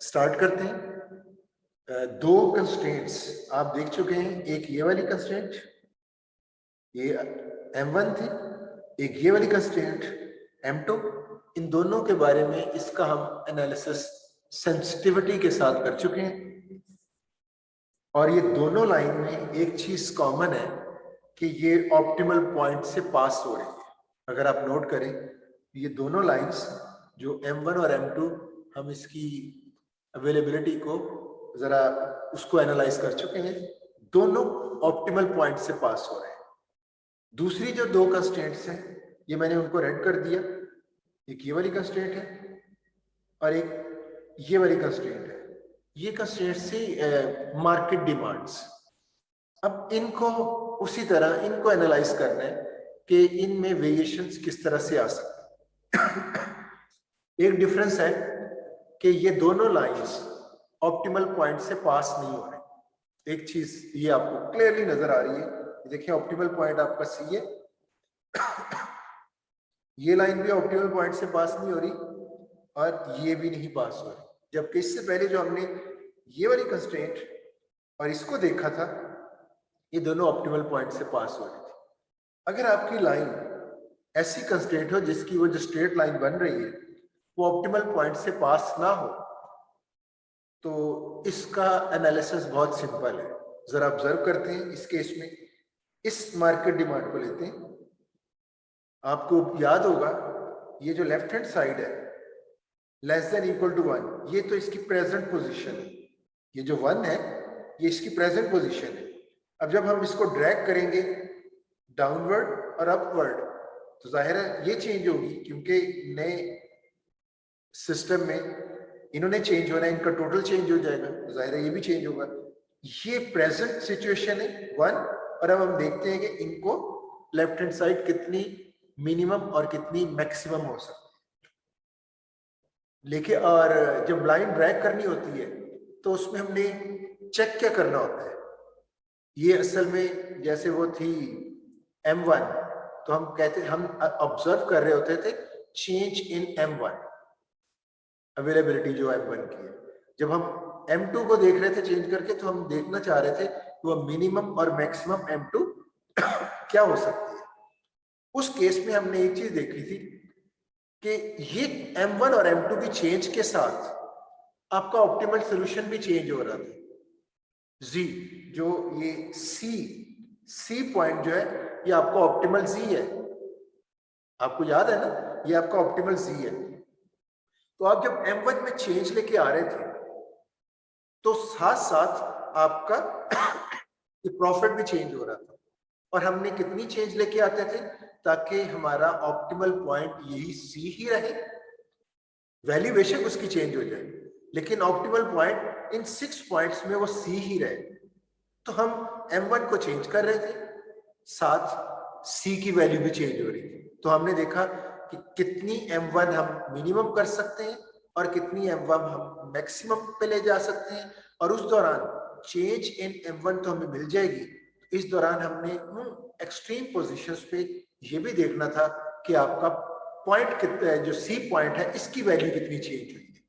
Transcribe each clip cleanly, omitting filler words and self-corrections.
Start करते हैं। दो कंस्ट्रेंट्स आप देख चुके हैं, एक ये वाली कंस्ट्रेंट ये M1 थी, एक ये वाली कंस्ट्रेंट M2। इन दोनों के बारे में इसका हम एनालिसिस सेंसिटिविटी के साथ कर चुके हैं और ये दोनों लाइन में एक चीज कॉमन है कि ये ऑप्टिमल पॉइंट से पास हो रही है। अगर आप नोट करें ये दोनों लाइंस जो M1 और M2 हम इसकी अवेलेबिलिटी को जरा उसको एनालाइज कर चुके हैं, दोनों ऑप्टिमल पॉइंट से पास हो रहे हैं। दूसरी जो दो कंस्ट्रेंट्स हैं ये मैंने उनको रेड कर दिया, एक ये वाली कंस्ट्रेंट है और एक ये वाली कंस्ट्रेंट है। ये कंस्ट्रेंट से मार्केट डिमांड्स। अब इनको उसी तरह इनको एनालाइज करना है कि इनमें वेरिएशंस किस तरह से आ सकते हैं। एक डिफरेंस है कि ये दोनों लाइंस ऑप्टिमल पॉइंट से पास नहीं हो रहे। एक चीज ये आपको क्लियरली नजर आ रही है, देखिए ऑप्टिमल पॉइंट आपका सी है, ये लाइन भी ऑप्टिमल पॉइंट से पास नहीं हो रही और ये भी नहीं पास हो रही, जबकि इससे पहले जो हमने ये वाली कंस्ट्रेंट और इसको देखा था ये दोनों ऑप्टिमल पॉइंट से पास हो रही थी। अगर आपकी लाइन ऐसी कंस्ट्रेंट हो जिसकी वो जो स्ट्रेट लाइन बन रही है वो ऑप्टिमल पॉइंट से पास ना हो तो इसका एनालिसिस बहुत सिंपल है। जरा ऑब्जर्व करते हैं इस केस में, इस मार्केट डिमांड को लेते हैं। आपको याद होगा ये जो लेफ्ट हैंड साइड है लेस देन इक्वल टू 1, ये तो इसकी प्रेजेंट पोजीशन है, ये जो 1 है ये इसकी प्रेजेंट पोजीशन है। अब जब हम इसको ड्रैग करेंगे डाउनवर्ड और अपवर्ड तो जाहिर है ये चेंज होगी, क्योंकि नए सिस्टम में इन्होंने चेंज होना है, इनका टोटल चेंज हो जाएगा, तो जाहिर है ये भी चेंज होगा। ये प्रेजेंट सिचुएशन है 1 और अब हम देखते हैं कि इनको लेफ्ट हैंड साइड कितनी मिनिमम और कितनी मैक्सिमम हो सकती है। लेकिन और जब लाइन ड्रैग करनी होती है तो उसमें हमने चेक क्या करना होता है, ये असल में जैसे वो थी M1 तो हम कहते हम ऑब्जर्व कर रहे होते थे चेंज इन M1 अवेलेबिलिटी जो M1 की है। जब हम M2 को देख रहे थे चेंज करके तो हम देखना चाह रहे थे कि वो मिनिमम और मैक्सिमम M2 क्या हो सकती है। उस केस में हमने एक चीज देखी थी कि ये M1 और M2 की चेंज के साथ आपका ऑप्टिमल सोल्यूशन भी चेंज हो रहा था। Z जो ये C पॉइंट जो है ये आपका ऑप्टिमल Z है, आपको याद है ना, ये आपका ऑप्टिमल Z है। तो आप जब M1 में चेंज लेके आ रहे थे तो साथ साथ आपका ये प्रॉफिट भी चेंज हो रहा था। और हमने कितनी चेंज लेके आते थे ताकि हमारा ऑप्टिमल पॉइंट यही C ही रहे, वैल्यू बेशक उसकी चेंज हो जाए लेकिन ऑप्टिमल पॉइंट इन 6 पॉइंट्स में वो C ही रहे। तो हम M1 को चेंज कर रहे थे, साथ C की वैल्यू भी चेंज हो रही थी। तो हमने देखा कि कितनी M1 हम मिनिमम कर सकते हैं और कितनी M1 हम मैक्सिमम पे ले जा सकते हैं, और उस दौरान चेंज इन M1 तो हमें मिल जाएगी। इस दौरान हमने एक्सट्रीम पोजीशंस पे ये भी देखना था कि आपका पॉइंट कितना है, जो C पॉइंट है इसकी वैल्यू कितनी चेंज हुई है।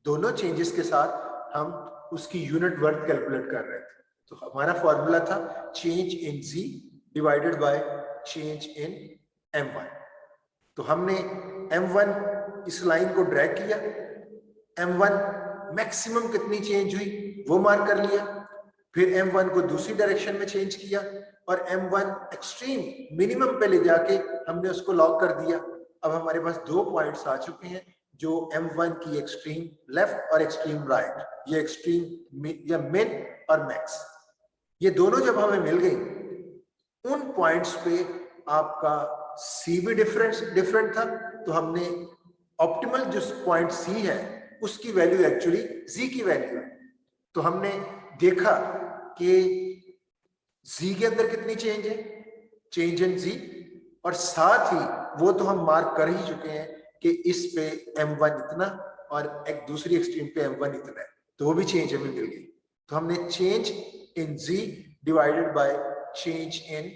दोनों चेंजेस के साथ हम उसकी यूनिट वर्थ कैलकुलेट कर रहे थे। तो हमारा फॉर्मूला था change in Z divided by change in M1। तो हमने M1 इस लाइन को ड्रैग किया, M1 मैक्सिमम कितनी चेंज हुई वो मार्क कर लिया, फिर M1 को दूसरी डायरेक्शन में चेंज किया और M1 एक्सट्रीम मिनिमम पे ले जाके हमने उसको लॉक कर दिया। अब हमारे पास 2 पॉइंट्स आ चुके हैं जो M1 की एक्सट्रीम लेफ्ट और एक्सट्रीम राइट, ये एक्सट्रीम या मिन और मैक्स, ये दोनों जब हमें मिल गई उन पॉइंट्स पे आपका C भी डिफरेंट था। तो हमने ऑप्टिमल जो पॉइंट C है उसकी वैल्यू एक्चुअली Z की वैल्यू है। तो हमने देखा कि Z के अंदर कितनी चेंज है, चेंज इन Z, और साथ ही वो तो हम मार्क कर ही चुके हैं कि इस पे M1 इतना और एक दूसरी एक्सट्रीम पे M1 इतना है, तो वो भी चेंज हमें मिल गई। तो हमने change in Z divided by change in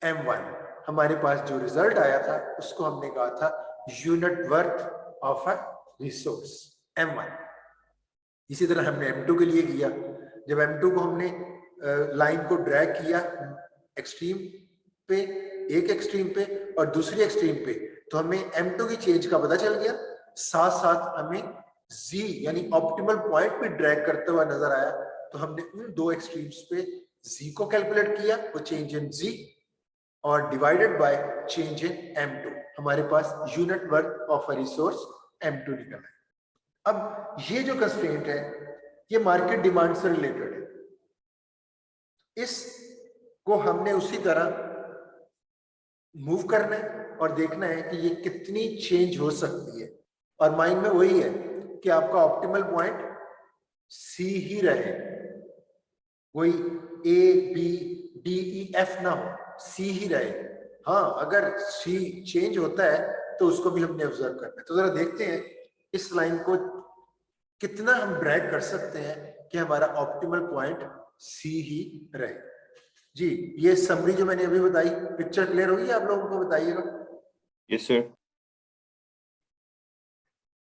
M1, हमारे पास जो रिजल्ट आया था उसको हमने कहा था unit worth of a resource M1। इसी तरह हमने M2 के लिए किया, जब M2 को हमने लाइन को ड्रैग किया एक्सट्रीम पे, एक एक्सट्रीम पे और दूसरी एक्सट्रीम पे, तो हमें M2 की चेंज का पता चल गया, साथ साथ हमें Z यानी ऑप्टिमल पॉइंट पे ड्रैग करते हुआ नजर आया। तो हमने उन दो एक्सट्रीम्स पे Z को कैलकुलेट किया, वो चेंज इन Z, और divided by change in M2, हमारे पास unit worth of a resource M2 निकला है। अब ये जो कंस्ट्रेंट है ये मार्केट डिमांड से रिलेटेड है, इसको हमने उसी तरह मूव करना है और देखना है कि ये कितनी चेंज हो सकती है, और माइंड में वही है कि आपका ऑप्टिमल पॉइंट सी ही रहे, कोई A B D E F ना हो, सी ही रहे। हाँ, अगर सी चेंज होता है तो उसको भी हमने ऑब्जर्व करना है। तो जरा देखते हैं इस लाइन को कितना हम ड्रैग कर सकते हैं कि हमारा ऑप्टिमल पॉइंट सी ही रहे। जी, ये समरी जो मैंने अभी बताई, पिक्चर क्लियर होगी आप लोगों को? बताइएगा। Yes sir.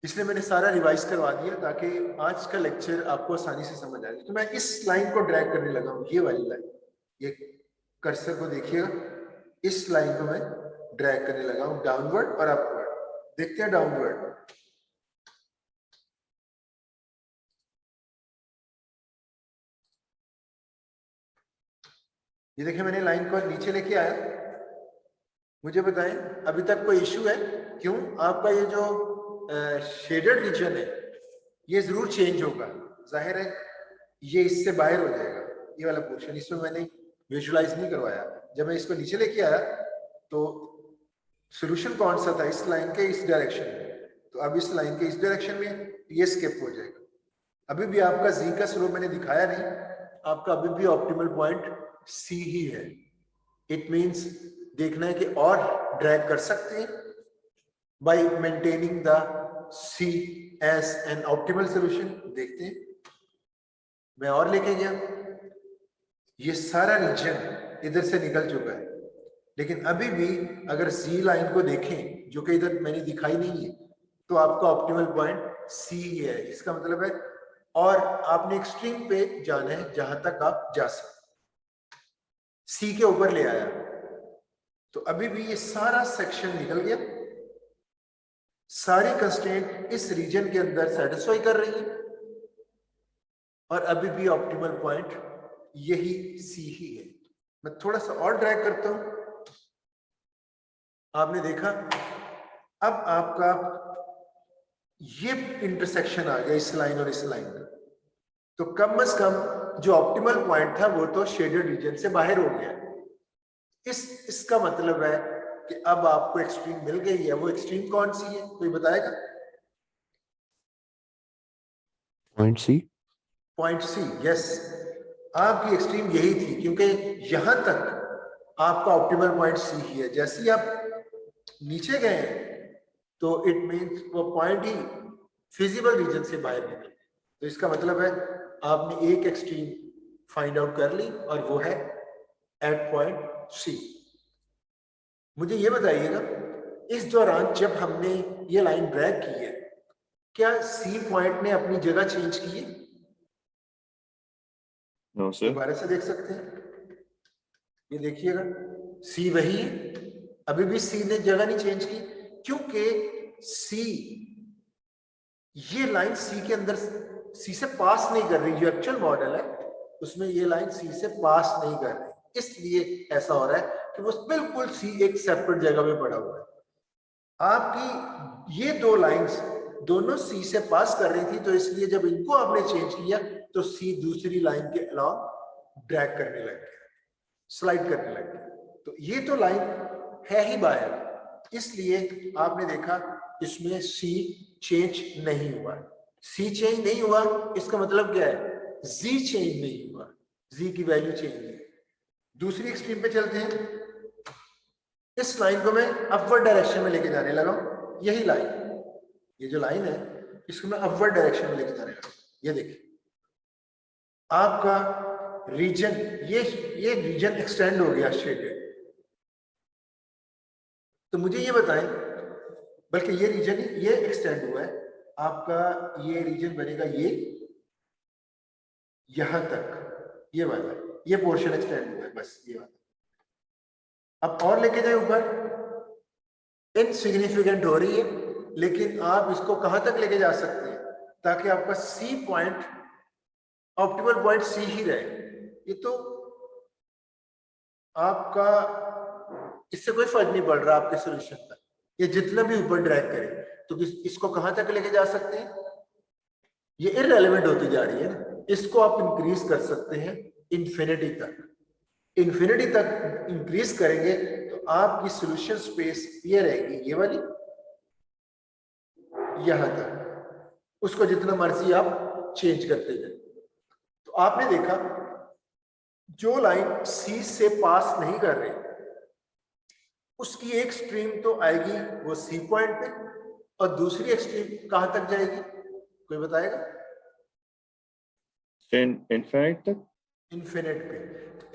इसलिए मैंने सारा रिवाइज करवा दिया ताकि आज का लेक्चर आपको आसानी से समझ आ जाए। तो मैं इस लाइन को ड्रैग करने लगा हूँ, ये वाली लाइन, ये कर्सर को देखिएगा, इस लाइन को मैं ड्रैग करने लगा हूँ डाउनवर्ड और अपवर्ड। देखते हैं डाउनवर्ड, ये देखिए मैंने लाइन को नीचे लेके आया। मुझे बताएं अभी तक कोई इश्यू है? क्यों आपका ये जो शेडेड रीजन है ये जरूर चेंज होगा, जाहिर है ये इससे बाहर हो जाएगा, ये वाला पोर्शन इसमें मैंने विजुलाइज नहीं करवाया। जब मैं इसको नीचे लेके आया तो सोल्यूशन कौन सा था? इस लाइन के इस डायरेक्शन में, तो अब इस लाइन के इस डायरेक्शन में ये स्किप हो जाएगा। अभी भी आपका जी का स्लोप मैंने दिखाया नहीं, आपका अभी भी ऑप्टिमल पॉइंट सी ही है। इट मींस देखना है कि और ड्रैग कर सकते हैं by maintaining the C as an optimal solution. देखते हैं, मैं और लेके गया, ये सारा रीजन इधर से निकल चुका है, लेकिन अभी भी अगर सी लाइन को देखें जो कि इधर मैंने दिखाई नहीं है, तो आपका ऑप्टिमल पॉइंट सी ही है। इसका मतलब है और आपने एक्सट्रीम पे जाना है जहां तक आप जा सकते, सी के ऊपर ले आया, तो अभी भी ये सारा सेक्शन निकल गया, सारी कंस्ट्रेंट इस रीजन के अंदर सेटिस्फाई कर रही है, और अभी भी ऑप्टिमल पॉइंट यही सी ही है। मैं थोड़ा सा और ड्रैग करता हूं, आपने देखा अब आपका ये इंटरसेक्शन आ गया इस लाइन और इस लाइन का, तो कम से कम जो ऑप्टिमल पॉइंट था वो तो शेडेड रीजन से बाहर हो गया। इसका मतलब है कि अब आपको एक्सट्रीम मिल गई है। वो एक्सट्रीम कौन सी है, कोई बताएगा? Point C. Point C, yes, आपकी एक्सट्रीम यही थी, क्योंकि यहां तक आपका ऑप्टिमल पॉइंट सी ही है। जैसे ही आप नीचे गए तो इट मींस वो पॉइंट ही फिजिबल रीजन से बाहर निकल गए। तो इसका मतलब है आपने एक एक्सट्रीम फाइंड आउट कर ली और वो है एट पॉइंट सी। मुझे ये बताइएगा इस दौरान जब हमने ये लाइन ड्रैग की है, क्या सी पॉइंट ने अपनी जगह चेंज की है? No sir. दोबारा से देख सकते हैं, ये देखिएगा सी वही है, अभी भी सी ने जगह नहीं चेंज की, क्योंकि सी, ये लाइन सी के अंदर सी से पास नहीं कर रही। जो एक्चुअल मॉडल है उसमें ये लाइन सी से पास नहीं कर रही, इसलिए ऐसा हो रहा है कि वो बिल्कुल सी एक सेपरेट जगह में पड़ा हुआ है। आपकी ये दो लाइंस दोनों सी से पास कर रही थी, तो इसलिए जब इनको आपने चेंज किया तो सी दूसरी लाइन के अलॉन्ग ड्रैग करने लग गया, स्लाइड करने लग गया। तो ये तो लाइन है ही बाहर, इसलिए आपने देखा इसमें सी चेंज नहीं हुआ। सी चेंज नहीं हुआ इसका मतलब क्या है? जी चेंज नहीं हुआ, जी की वैल्यू चेंज नहीं। दूसरी एक्सट्रीम पे चलते हैं, इस लाइन को मैं अपवर्ड डायरेक्शन में लेके जाने लगा हूं। यही लाइन, ये जो लाइन है इसको मैं अपवर्ड डायरेक्शन में लेके जाने लगा। ये देखिए आपका रीजन, ये रीजन एक्सटेंड हो गया शेडेड। तो मुझे ये बताएं, बल्कि ये रीजन ये एक्सटेंड हुआ है, आपका ये रीजन बनेगा ये, यहां तक ये वाला, ये पोर्शन एक्सटेंड हुआ है बस ये वाला। अब और लेके जाए ऊपर, इनसिग्निफिकेंट हो रही है, लेकिन आप इसको कहां तक लेके जा सकते हैं ताकि आपका C point optimal point C ही रहे। ये तो आपका इससे कोई फर्क नहीं पड़ रहा आपके सोल्यूशन का, ये जितना भी ऊपर ड्रैग करे तो इसको कहां तक लेके जा सकते हैं, ये इररेलेवेंट होती जा रही है ना। इसको आप इंक्रीज कर सकते हैं इन्फिनिटी तक। इन्फिनिटी तक इंक्रीज करेंगे तो आपकी सॉल्यूशन स्पेस ये रहेगी, ये वाली यहां तक, उसको जितना मर्जी आप चेंज करते जाए। तो आपने देखा जो लाइन सी से पास नहीं कर रही उसकी एक स्ट्रीम तो आएगी वो सी पॉइंट पे, और दूसरी एक्सट्रीम कहां तक जाएगी, कोई बताएगा? इन्फिनिट तक। इन्फिनिट पे,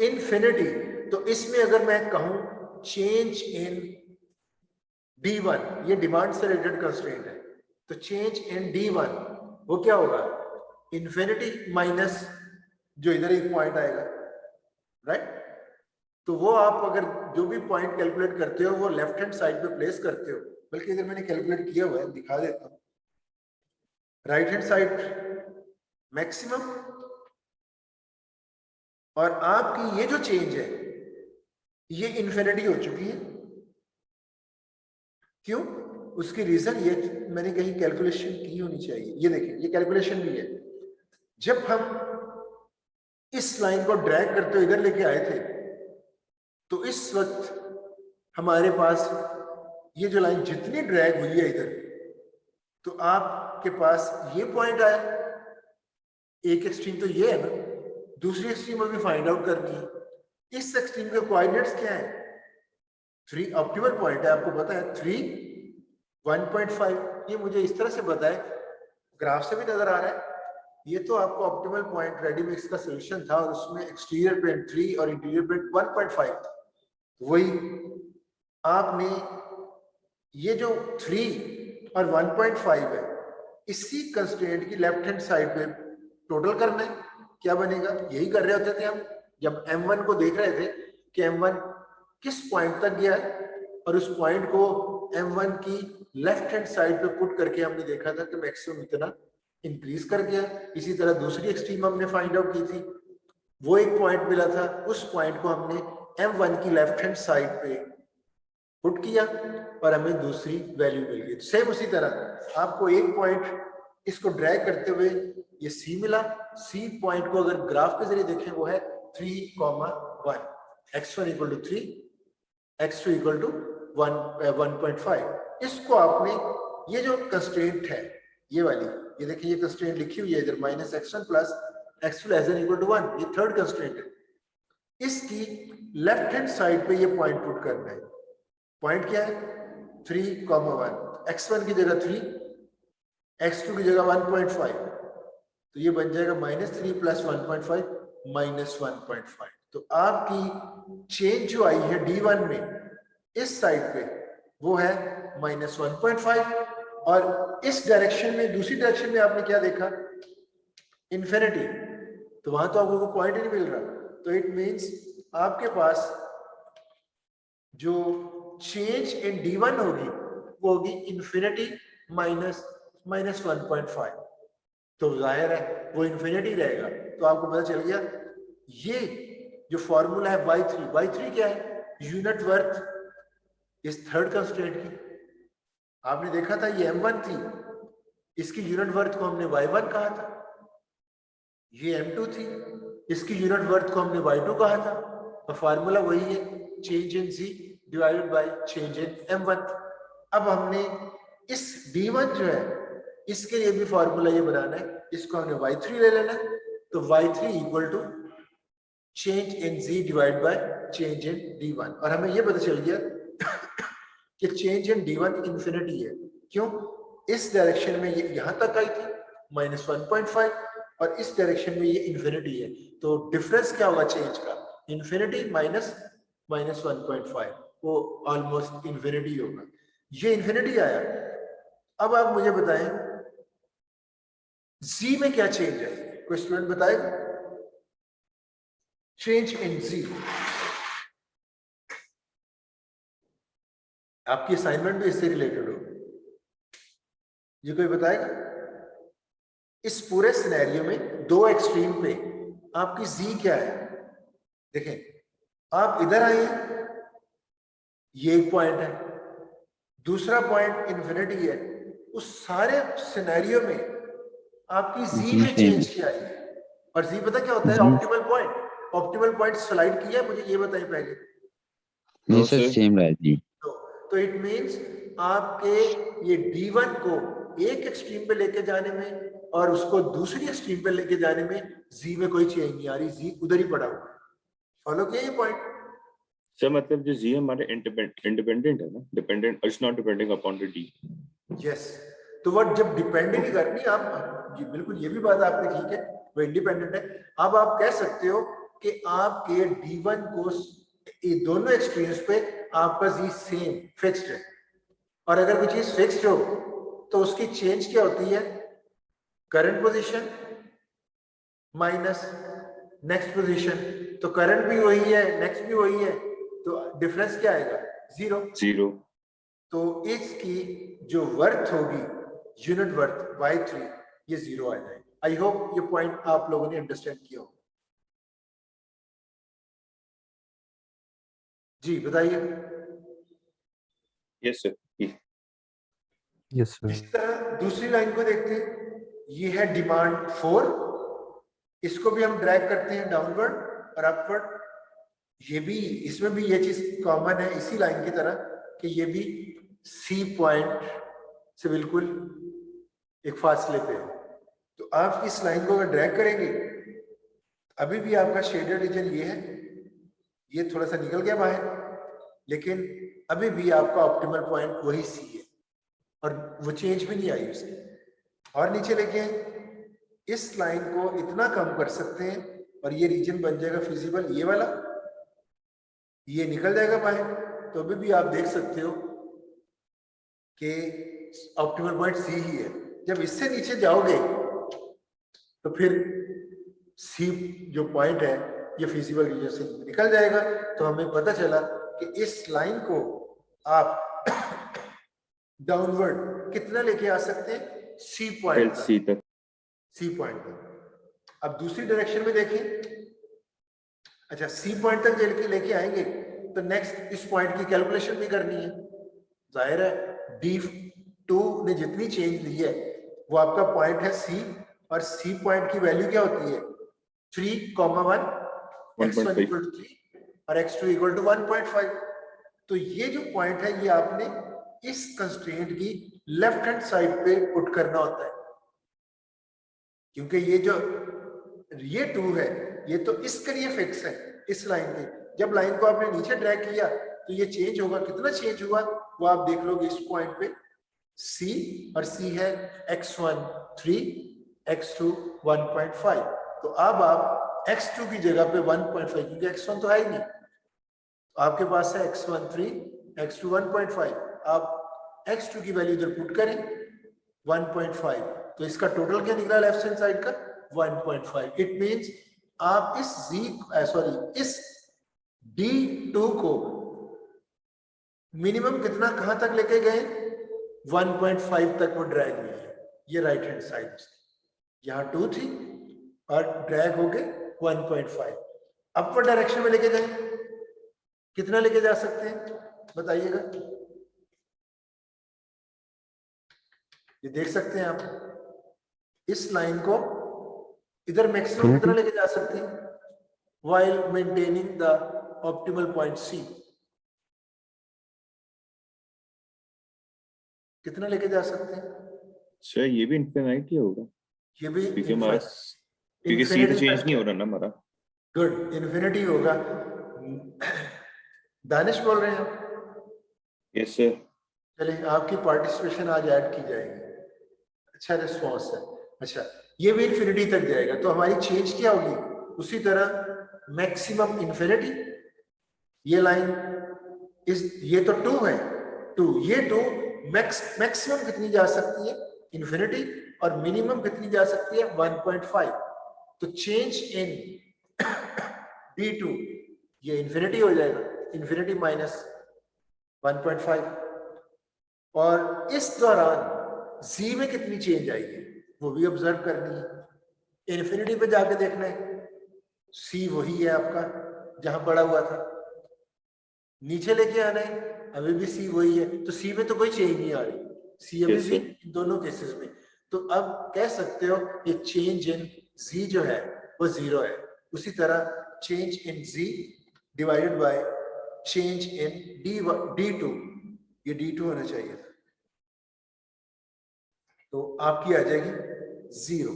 इन्फिनिटी। तो इसमें अगर मैं कहूं चेंज इन D1, ये डिमांड से रिलेटेड कंस्ट्रेंट है, तो चेंज इन D1 वो क्या होगा, इन्फिनिटी माइनस जो इधर एक पॉइंट आएगा, राइट? तो वो आप अगर जो भी पॉइंट कैलकुलेट करते हो वो लेफ्ट हैंड साइड पे प्लेस करते हो, बल्कि इधर मैंने कैलकुलेट किया हुआ है दिखा देता हूं। राइट हैंड साइड मैक्सिमम, और आपकी ये जो चेंज है ये इन्फिनिटी हो चुकी है। क्यों? उसकी रीजन ये, मैंने कहीं कैलकुलेशन की होनी चाहिए, ये देखिए ये कैलकुलेशन भी है। जब हम इस लाइन को ड्रैग करते हुए इधर लेके आए थे तो इस वक्त हमारे पास ये जो लाइन जितनी ड्रैग हुई है इधर, तो आपके पास ये पॉइंट आया, एक एक्सट्रीम तो ये है ना, दूसरी एक्सट्रीम अभी फाइंड आउट करनी है। इस एक्सट्रीम के कोऑर्डिनेट्स क्या है, 3 ऑप्टिमल पॉइंट है, आपको पता है 3 1.5, ये मुझे इस तरह से पता है, ग्राफ से भी नजर आ रहा है। ये तो आपको ऑप्टिमल पॉइंट रेडी मिक्स का सॉल्यूशन था और उसमें एक्सटीरियर पेंट 3 और इंटीरियर पेंट 1.5 था। वही आपने ये जो 3 और 1.5 है इसी कंस्ट्रेंट की लेफ्ट हैंड साइड पे टोटल करना है, क्या बनेगा, यही कर रहे होते थे हम जब M1 को देख रहे थे कि M1 किस पॉइंट तक गया है, और उस पॉइंट को M1 की लेफ्ट हैंड साइड पे पुट करके हमने देखा था कि मैक्सिमम इतना इंक्रीज कर गया। इसी तरह दूसरी एक्सट्रीम हमने फाइंड आउट की थी, वो एक पॉइंट मिला था, उस पॉइंट को हमने M1 की लेफ्ट हैंड साइड पे पुट किया और हमें दूसरी वैल्यू मिल गई। सेम उसी तरह आपको एक पॉइंट इसको ड्रैग करते हुए ये C मिला, C पॉइंट को अगर ग्राफ के जरिए देखें वो है 3,1, x1 equal to 3, x2 equal to 1.5। इसको आपने ये जो कंस्ट्रेंट है ये वाली, ये देखिए ये कंस्ट्रेंट लिखी हुई है इधर -x1 plus x2 less than equal to 1, ये थर्ड कंस्ट्रेंट है। इसकी लेफ्ट हैंड साइड पे ये पॉइंट पुट करना है। पॉइंट क्या है 3,1, x1 की जगह 3, x2 की जगह 1.5, तो ये बन जाएगा -3 प्लस 1.5 -1.5। तो आपकी चेंज जो आई है D1 में इस साइड पे वो है -1.5, और इस डायरेक्शन में, दूसरी डायरेक्शन में आपने क्या देखा, इन्फिनिटी, तो वहां तो आपको पॉइंट ही नहीं मिल रहा। तो इट मींस आपके पास जो चेंज इन D1 होगी वो होगी इन्फिनिटी -1.5, तो जाहिर है वो इन्फिनिटी रहेगा। तो आपको पता चल गया ये जो फॉर्मूला है y3 क्या है, यूनिट वर्थ इस थर्ड कंस्ट्रेंट की। आपने देखा था ये M1 थी, इसकी यूनिट वर्थ को हमने y1 कहा था, ये M2 थी, इसकी यूनिट वर्थ को हमने y2 कहा था, और फार्मूला वही है, change in z divided by change in M1। अब हमने इस D1 जो है इसके लिए भी फार्मूला ये बनाना है, इसको हमने y3 ले लेना है, तो y3 equal to change in z divide by change in D1। और हमें ये पता चल गया कि चेंज इन D1 इन्फिनिटी है। क्यों? इस डायरेक्शन में ये यहां तक आई थी -1.5, और इस डायरेक्शन में ये इन्फिनिटी है, तो डिफरेंस क्या होगा चेंज का, इन्फिनिटी माइनस -1.5, वो ऑलमोस्ट इन्फिनिटी होगा। ये इन्फिनिटी आया। अब आप मुझे बताएं Z में क्या चेंज है, कोई स्टूडेंट बताएगा? चेंज इन जी। आपकी असाइनमेंट भी इससे रिलेटेड हो, ये कोई बताएगा? इस पूरे सिनेरियो में दो एक्सट्रीम पे आपकी जी क्या है? देखें, आप इधर आए, ये एक पॉइंट है, दूसरा पॉइंट इन्फिनिटी है। उस सारे सिनेरियो में आपकी जी में चेंज क्या है? और जी पता क्या होता है? Optimal point. Optimal point slide किया है, मुझे ये बताइए पहले। नहीं सर, सेम रहा जी। तो इट मींस आपके ये D1 को एक एक्सट्रीम पे लेके जाने में और उसको दूसरी एक्सट्रीम पे लेके जाने में जी में कोई चेंज नहीं आ रही, जी उधर ही पड़ा हुआ है। फॉलो किया ये पॉइंट? सर मतलब जो जी हमारे इंडिपेंडेंट है ना, dependent is not depending upon the D. Yes, तो वो जब डिपेंडेंट ही करनी आप जी, बिल्कुल ये भी बात आपने ठीक है, वो इंडिपेंडेंट है। अब आप कह सकते हो कि आपके D1 को ये दोनों एक्सट्रीम्स पे आपका जी सेम फिक्स्ड है, और अगर कोई चीज फिक्स्ड हो तो उसकी चेंज क्या होती है? Current position minus next position. तो करंट भी वही है, नेक्स्ट भी वही है, तो डिफरेंस क्या आएगा? जीरो। जीरो। तो इसकी जो वर्थ होगी, यूनिट वर्थ y3, ये जीरो आ जाएगा। आई होप ये पॉइंट आप लोगों ने अंडरस्टैंड किया हो। जी बताइए। Yes sir. Yes sir. इस तरह दूसरी लाइन को देखते हैं, ये है डिमांड 4, इसको भी हम ड्रैग करते हैं डाउनवर्ड और अपवर्ड। ये भी, इसमें भी ये चीज कॉमन है इसी लाइन की तरह कि ये भी सी पॉइंट से बिल्कुल एक फासले पे है। तो आप इस लाइन को अगर ड्रैग करेंगे, अभी भी आपका शेडेड रीजन ये है, ये थोड़ा सा निकल गया बाहर, लेकिन अभी भी आपका ऑप्टिमल पॉइंट वही सी है और वो चेंज भी नहीं आई उसकी। और नीचे लेके इस लाइन को इतना कम कर सकते हैं और ये रीजन बन जाएगा फिजिबल, ये वाला, ये निकल जाएगा बाहर। तो अभी भी आप देख सकते हो कि ऑप्टिमल पॉइंट सी ही है। जब इससे नीचे जाओगे तो फिर सी जो पॉइंट है ये फिजिबल रीजन से निकल जाएगा। तो हमें पता चला कि इस लाइन को आप डाउनवर्ड कितना लेके आ सकते हैं? सी पॉइंट तक। सी पॉइंट तक। अब दूसरी डायरेक्शन में देखें, अच्छा सी पॉइंट तक लेके आएंगे तो नेक्स्ट इस पॉइंट की कैलकुलेशन भी करनी है। जाहिर है D2 ने जितनी चेंज ली है वो आपका पॉइंट है सी, और सी पॉइंट की वैल्यू क्या होती है? 3,1, x1 = 3 और x2 = 1.5। तो ये जो पॉइंट है ये आपने इस कंस्ट्रेंट की लेफ्ट हैंड साइड पे पुट करना होता है, क्योंकि ये जो ये 2 है ये तो इसके लिए फिक्स है इस लाइन पे। जब लाइन को आपने नीचे ड्रैग किया तो ये चेंज होगा। कितना चेंज हुआ वो आप देख लोगे इस पॉइंट पे, C, और C है x1 3, x2 1.5। तो अब आप x2 की जगह पे 1.5, क्योंकि x1 तो है ही नहीं, तो आपके पास है x1 3, x2 1.5। आप x2 की वैल्यू इधर पुट करें 1.5, तो इसका टोटल क्या निकला लेफ्ट हैंड साइड का? 1.5। इट मींस आप इस D2 को मिनिमम कितना कहां तक लेके गए? 1.5 तक वो ड्रैग हुई है। ये राइट हैंड साइड, यहाँ 2 थी और ड्रैग हो गए 1.5। अपवर्ड डायरेक्शन में लेके जाए, कितना लेके जा सकते हैं बताइएगा? ये देख सकते हैं आप इस लाइन को इधर मैक्सिमम कितना लेके जा सकते हैं while maintaining the optimal point C? कितना लेके जा सकते हैं सर? ये भी इनफिनिटी होगा, ये भी, क्योंकि सी तो चेंज नहीं हो रहा ना हमारा। गुड, इन्फिनिटी होगा। दानिश बोल रहे हैं आप? Yes sir. चलिए आपकी पार्टिसिपेशन आज ऐड की जाएगी, अच्छा रिस्पॉन्स है। अच्छा ये भी इन्फिनिटी तक जाएगा, तो हमारी चेंज क्या होगी? उसी तरह मैक्सिमम इन्फिनिटी, ये लाइन ये तो 2 है, 2, ये 2 मैक्सिमम कितनी जा सकती है? इन्फिनिटी। और मिनिमम कितनी जा सकती है? 1.5। तो चेंज इन D2 ये इंफिनिटी हो जाएगा, इंफिनिटी माइनस 1.5। और इस दौरान Z में कितनी चेंज आएगी वो भी ऑब्जर्व करनी है। इंफिनिटी पे जाके देखना है, C वही है आपका जहां पड़ा हुआ था, नीचे लेके आना है, अभी भी C वही है, तो C में तो कोई चेंज नहीं आ रही, C अभी Yes, भी sir. इन दोनों केसेस में। तो अब कह सकते हो ये चेंज इन Z जो है वो 0 है। उसी तरह change in Z divided by change in D2, ये D2 होना चाहिए था, तो आपकी आ जाएगी 0।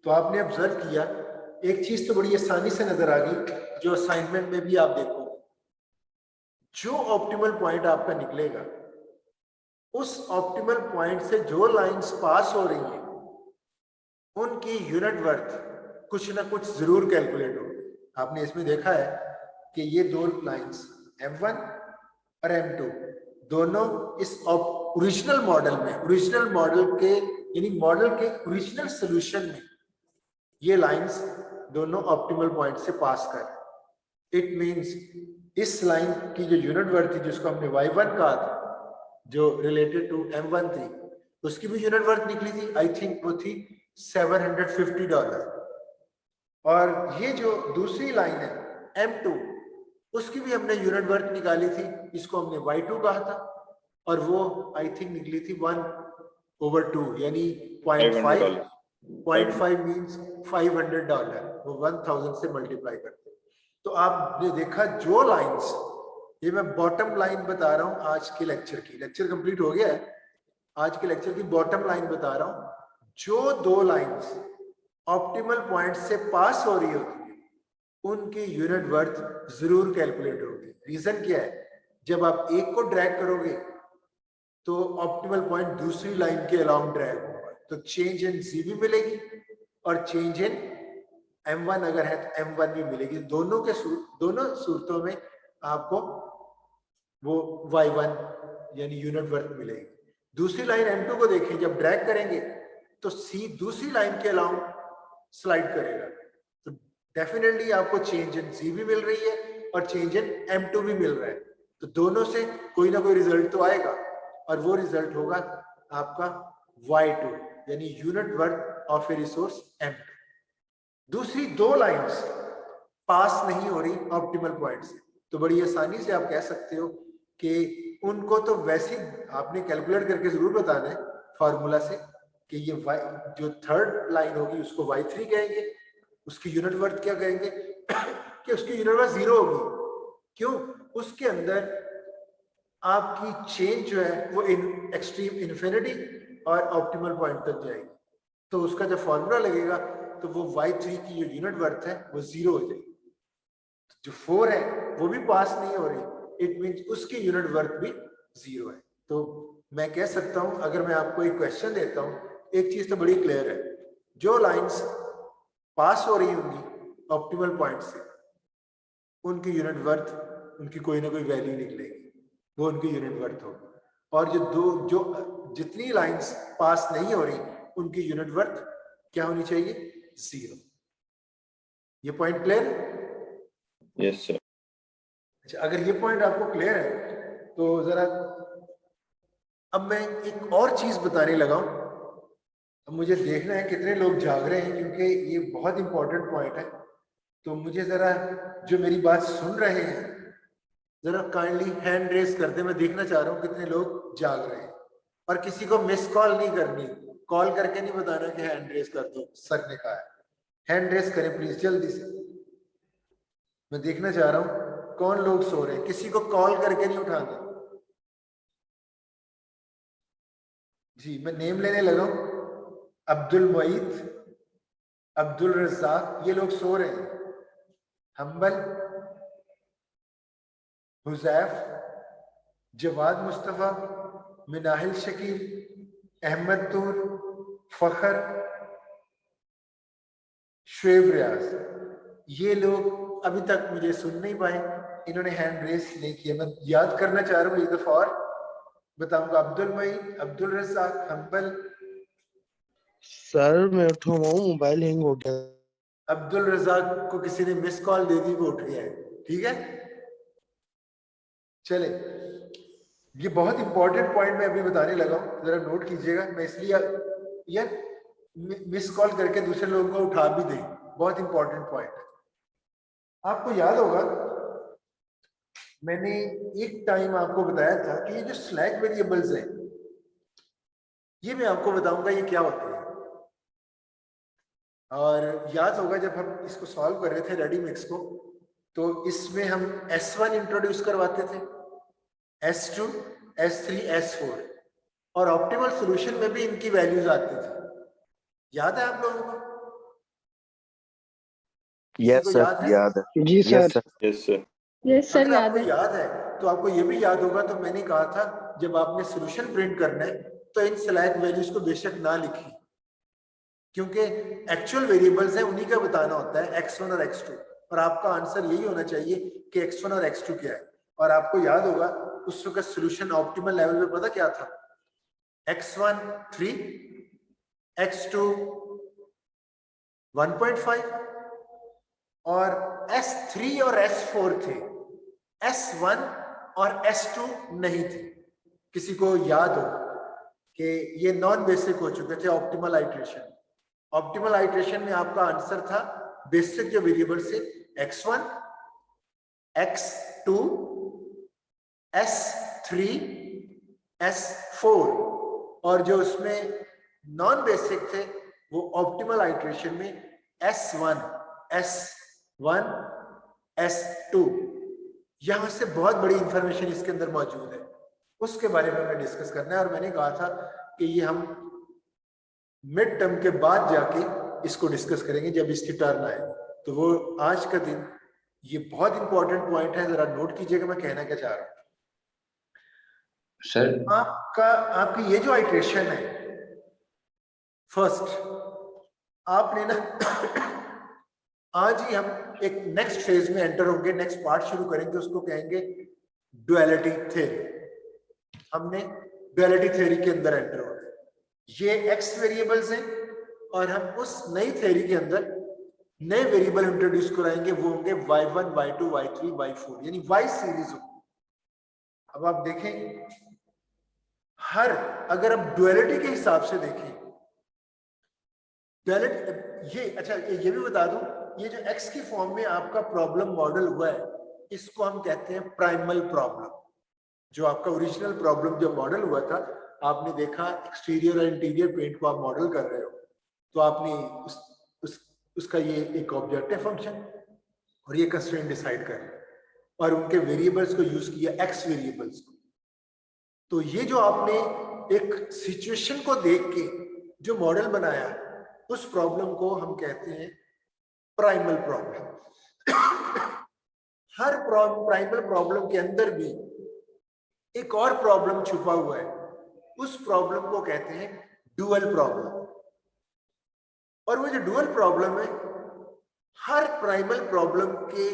तो आपने ऑब्जर्व किया एक चीज तो बड़ी आसानी से नजर आ गई, जो असाइनमेंट में भी आप देखोगे, जो ऑप्टिमल पॉइंट आपका निकलेगा उस ऑप्टिमल पॉइंट से जो लाइंस पास हो रही हैं उनकी यूनिट वर्थ कुछ ना कुछ जरूर कैलकुलेट होगी। आपने इसमें देखा है कि ये दो लाइंस M1 और M2 दोनों इस ओरिजिनल मॉडल में, ओरिजिनल मॉडल के यानी मॉडल के ओरिजिनल सॉल्यूशन में ये लाइंस दोनों ऑप्टिमल पॉइंट से पास कर रहे हैं। इट मींस इस लाइन की जो यूनिट वर्थ थी जिसको हमने y1 कहा था, जो रिलेटेड टू M1 थी, उसकी भी यूनिट वर्थ निकली थी, आई थिंक वो थी $750। और ये जो दूसरी लाइन है M2 उसकी भी हमने यूनिट वर्थ निकाली थी, इसको हमने y2 कहा था, और वो आई थिंक निकली थी 1/2 यानी 0.5 $500. 0.5 मीन्स $500, वो 1000 से मल्टीप्लाई करते हैं। तो आपने देखा जो लाइंस, ये मैं बॉटम लाइन बता रहा हूं आज के लेक्चर की, लेक्चर कंप्लीट हो गया है, आज के लेक्चर की बॉटम लाइन बता रहा हूं, जो दो लाइंस ऑप्टिमल पॉइंट से पास हो रही होती है उनकी यूनिट वर्थ जरूर कैलकुलेट होगी। रीजन क्या है, जब आप एक को ड्रैग करोगे तो ऑप्टिमल पॉइंट दूसरी लाइन के अलाउंग ड्रैग होगा, तो चेंज इन Z भी मिलेगी और चेंज इन M1 अगर है तो M1 भी मिलेगी। दोनों सूरतों में आपको वो y1 यानी यूनिट वर्थ मिलेगी। दूसरी लाइन M2 को देखें, जब ड्रैग करेंगे तो C दूसरी लाइन के अलाउंग स्लाइड करेगा, तो डेफिनेटली आपको चेंज इन Z भी मिल रही है और चेंज इन M2 भी मिल रहा है, तो दोनों से कोई ना कोई रिजल्ट तो आएगा, और वो रिजल्ट होगा आपका y2 यानी unit worth of A resource M2। दूसरी दो लाइंस पास नहीं हो रही ऑप्टिमल पॉइंट से, तो बड़ी आसानी से आप कह सकते हो कि उनको तो वैसे आपने कैलकुलेट करके जरूर बताना है फॉर्मूला से कि ये y जो थर्ड लाइन होगी उसको y3 कहेंगे, उसकी यूनिट वर्थ क्या कहेंगे कि उसकी यूनिट वर्थ 0 होगी। क्यों? उसके अंदर आपकी चेंज जो है वो इन एक्सट्रीम इन्फिनिटी और ऑप्टिमल पॉइंट तक जाएगी, तो उसका जब फॉर्मूला लगेगा तो वो y3 की जो यूनिट वर्थ है वो 0 हो जाएगी। जो 4 है वो भी पास नहीं हो रही, इट मींस उसकी यूनिट वर्थ भी 0 है। तो मैं कह सकता हूं, अगर मैं आपको एक क्वेश्चन देता हूं, एक चीज तो बड़ी क्लियर है, जो लाइंस पास हो रही होंगी ऑप्टिमल पॉइंट से उनकी यूनिट वर्थ, उनकी कोई ना कोई वैल्यू निकलेगी, वो उनकी यूनिट वर्थ होगी। और जो जितनी लाइंस पास नहीं हो रही उनकी यूनिट वर्थ क्या होनी चाहिए? 0। ये पॉइंट क्लियर है? Yes, sir. अच्छा, अगर ये पॉइंट आपको क्लियर है तो जरा अब मैं एक और चीज बताने लगा हूं। अब मुझे देखना है कितने लोग जाग रहे हैं, क्योंकि ये बहुत इंपॉर्टेंट पॉइंट है। तो मुझे जरा जो मेरी बात सुन रहे हैं जरा काइंडली हैंड रेस कर दे, मैं देखना चाह रहा हूँ कितने लोग जाग रहे हैं। और किसी को मिस कॉल नहीं करनी, कॉल करके नहीं बताना कि हैंड रेस कर दो, सर ने कहा है। हैंड रेस करें प्लीज जल्दी से, मैं देखना चाह रहा हूं कौन लोग सो रहे हैं। किसी को कॉल करके नहीं उठाना जी। मैं नेम लेने लगा हूं, अब्दुल मुईद, अब्दुल रज़ाक, ये लोग सो रहे हैं। हम्बल, हुजैफ, जवाद मुस्तफ़ा, मिनाहिल शकील, अहमद तूर, फखर, शुएब रियाज, ये लोग अभी तक मुझे सुन नहीं पाए, इन्होंने हैंड रेस नहीं किया। मैं याद करना चाह रहा हूँ एक दफा और बताऊंगा। अब्दुल मुईद, अब्दुल रज़ाक, हम्बल। सर मैं उठा हुआ हूँ, मोबाइल हैंग हो गया। अब्दुल रजाक को किसी ने मिस कॉल दे दी, वो उठ गया है, ठीक है। चले, ये बहुत इंपॉर्टेंट पॉइंट मैं अभी बताने लगा हूं, जरा नोट कीजिएगा। मैं इसलिए यार मिस कॉल करके दूसरे लोगों को उठा भी दें, बहुत इंपॉर्टेंट पॉइंट है। आपको याद होगा मैंने एक टाइम आपको बताया था कि ये जो स्लैक वेरिएबल्स हैं, ये मैं आपको बताऊंगा ये क्या होते हैं। और याद होगा जब हम इसको सॉल्व कर रहे थे रेडी मिक्स को, तो इसमें हम S1 इंट्रोड्यूस करवाते थे, S2, S3, S4, और ऑप्टिमल सॉल्यूशन में भी इनकी वैल्यूज आती थी। याद है आप लोगों को? Yes, किसी को sir. याद है? याद है. जी Yes, sir. sir. Yes, sir. Yes sir अगर याद आपको है। याद है तो आपको ये भी याद होगा, तो मैंने कहा था जब आपने सॉल्यूशन प्रिंट करना है तो इन स्लैक वैल्यूज को बेशक ना लिखिए, क्योंकि एक्चुअल वेरिएबल्स हैं, उन्हीं का बताना होता है x1 और x2, और आपका आंसर यही होना चाहिए कि x1 और x2 क्या है। और आपको याद होगा उस वक्त सॉल्यूशन ऑप्टिमल लेवल पे पता क्या था, x1 3, x2 1.5 और S3 और S4 थे, S1 और S2 नहीं थे। किसी को याद हो कि ये नॉन बेसिक हो चुके थे ऑप्टिमल आइट्रेशन। ऑप्टिमल आइट्रेशन में आपका आंसर था बेसिक जो वेरिएबल से x1, x2, S3, S4, और जो उसमें नॉन बेसिक थे वो ऑप्टिमल आइट्रेशन में S1, S1, S2। यहां से बहुत बड़ी इंफॉर्मेशन इसके अंदर मौजूद है, उसके बारे में हमें डिस्कस करना है। और मैंने कहा था कि ये हम मिड टर्म के बाद जाके इसको डिस्कस करेंगे जब इसकी टर्न आए। तो वो आज का दिन ये बहुत इंपॉर्टेंट पॉइंट है, जरा नोट कीजिएगा मैं कहना क्या चाह रहा हूं। सर आपकी ये जो आइट्रेशन है फर्स्ट, आपने ना आज ही हम एक नेक्स्ट फेज में एंटर होंगे, नेक्स्ट पार्ट शुरू करेंगे, उसको कहेंगे डुअलिटी थ्योरी। हमने डुअलिटी थ्योरी के अंदर एंटर होना है। ये एक्स वेरिएबल्स हैं और हम उस नई थ्योरी के अंदर नए वेरिएबल इंट्रोड्यूस कराएंगे, वो होंगे y1, y2, y3, y4, यानी y सीरीज होगी। अब आप देखें, हर अगर आप डुअलिटी के हिसाब से देखें, डुअलिटी ये अच्छा ये भी बता दूं, ये जो x की फॉर्म में आपका प्रॉब्लम मॉडल हुआ है, इसको हम कहते हैं प्राइमल प्रॉब्लम। जो आपका ओरिजिनल प्रॉब्लम जो मॉडल हुआ था, आपने देखा एक्सटीरियर और इंटीरियर पेंट को आप मॉडल कर रहे हो, तो आपने उसका ये एक ऑब्जेक्टिव फंक्शन और ये कंस्ट्रेंट डिसाइड कर रहे हो और उनके वेरिएबल्स को यूज किया, एक्स वेरिएबल्स को। तो ये जो आपने एक सिचुएशन को देख के जो मॉडल बनाया, उस प्रॉब्लम को हम कहते हैं प्राइमल प्रॉब्लम। हर प्राइमल प्रॉब्लम के अंदर भी एक और प्रॉब्लम छुपा हुआ है, उस प्रॉब्लम को कहते हैं डुअल प्रॉब्लम। और वो जो डुअल प्रॉब्लम है, हर प्राइमल प्रॉब्लम के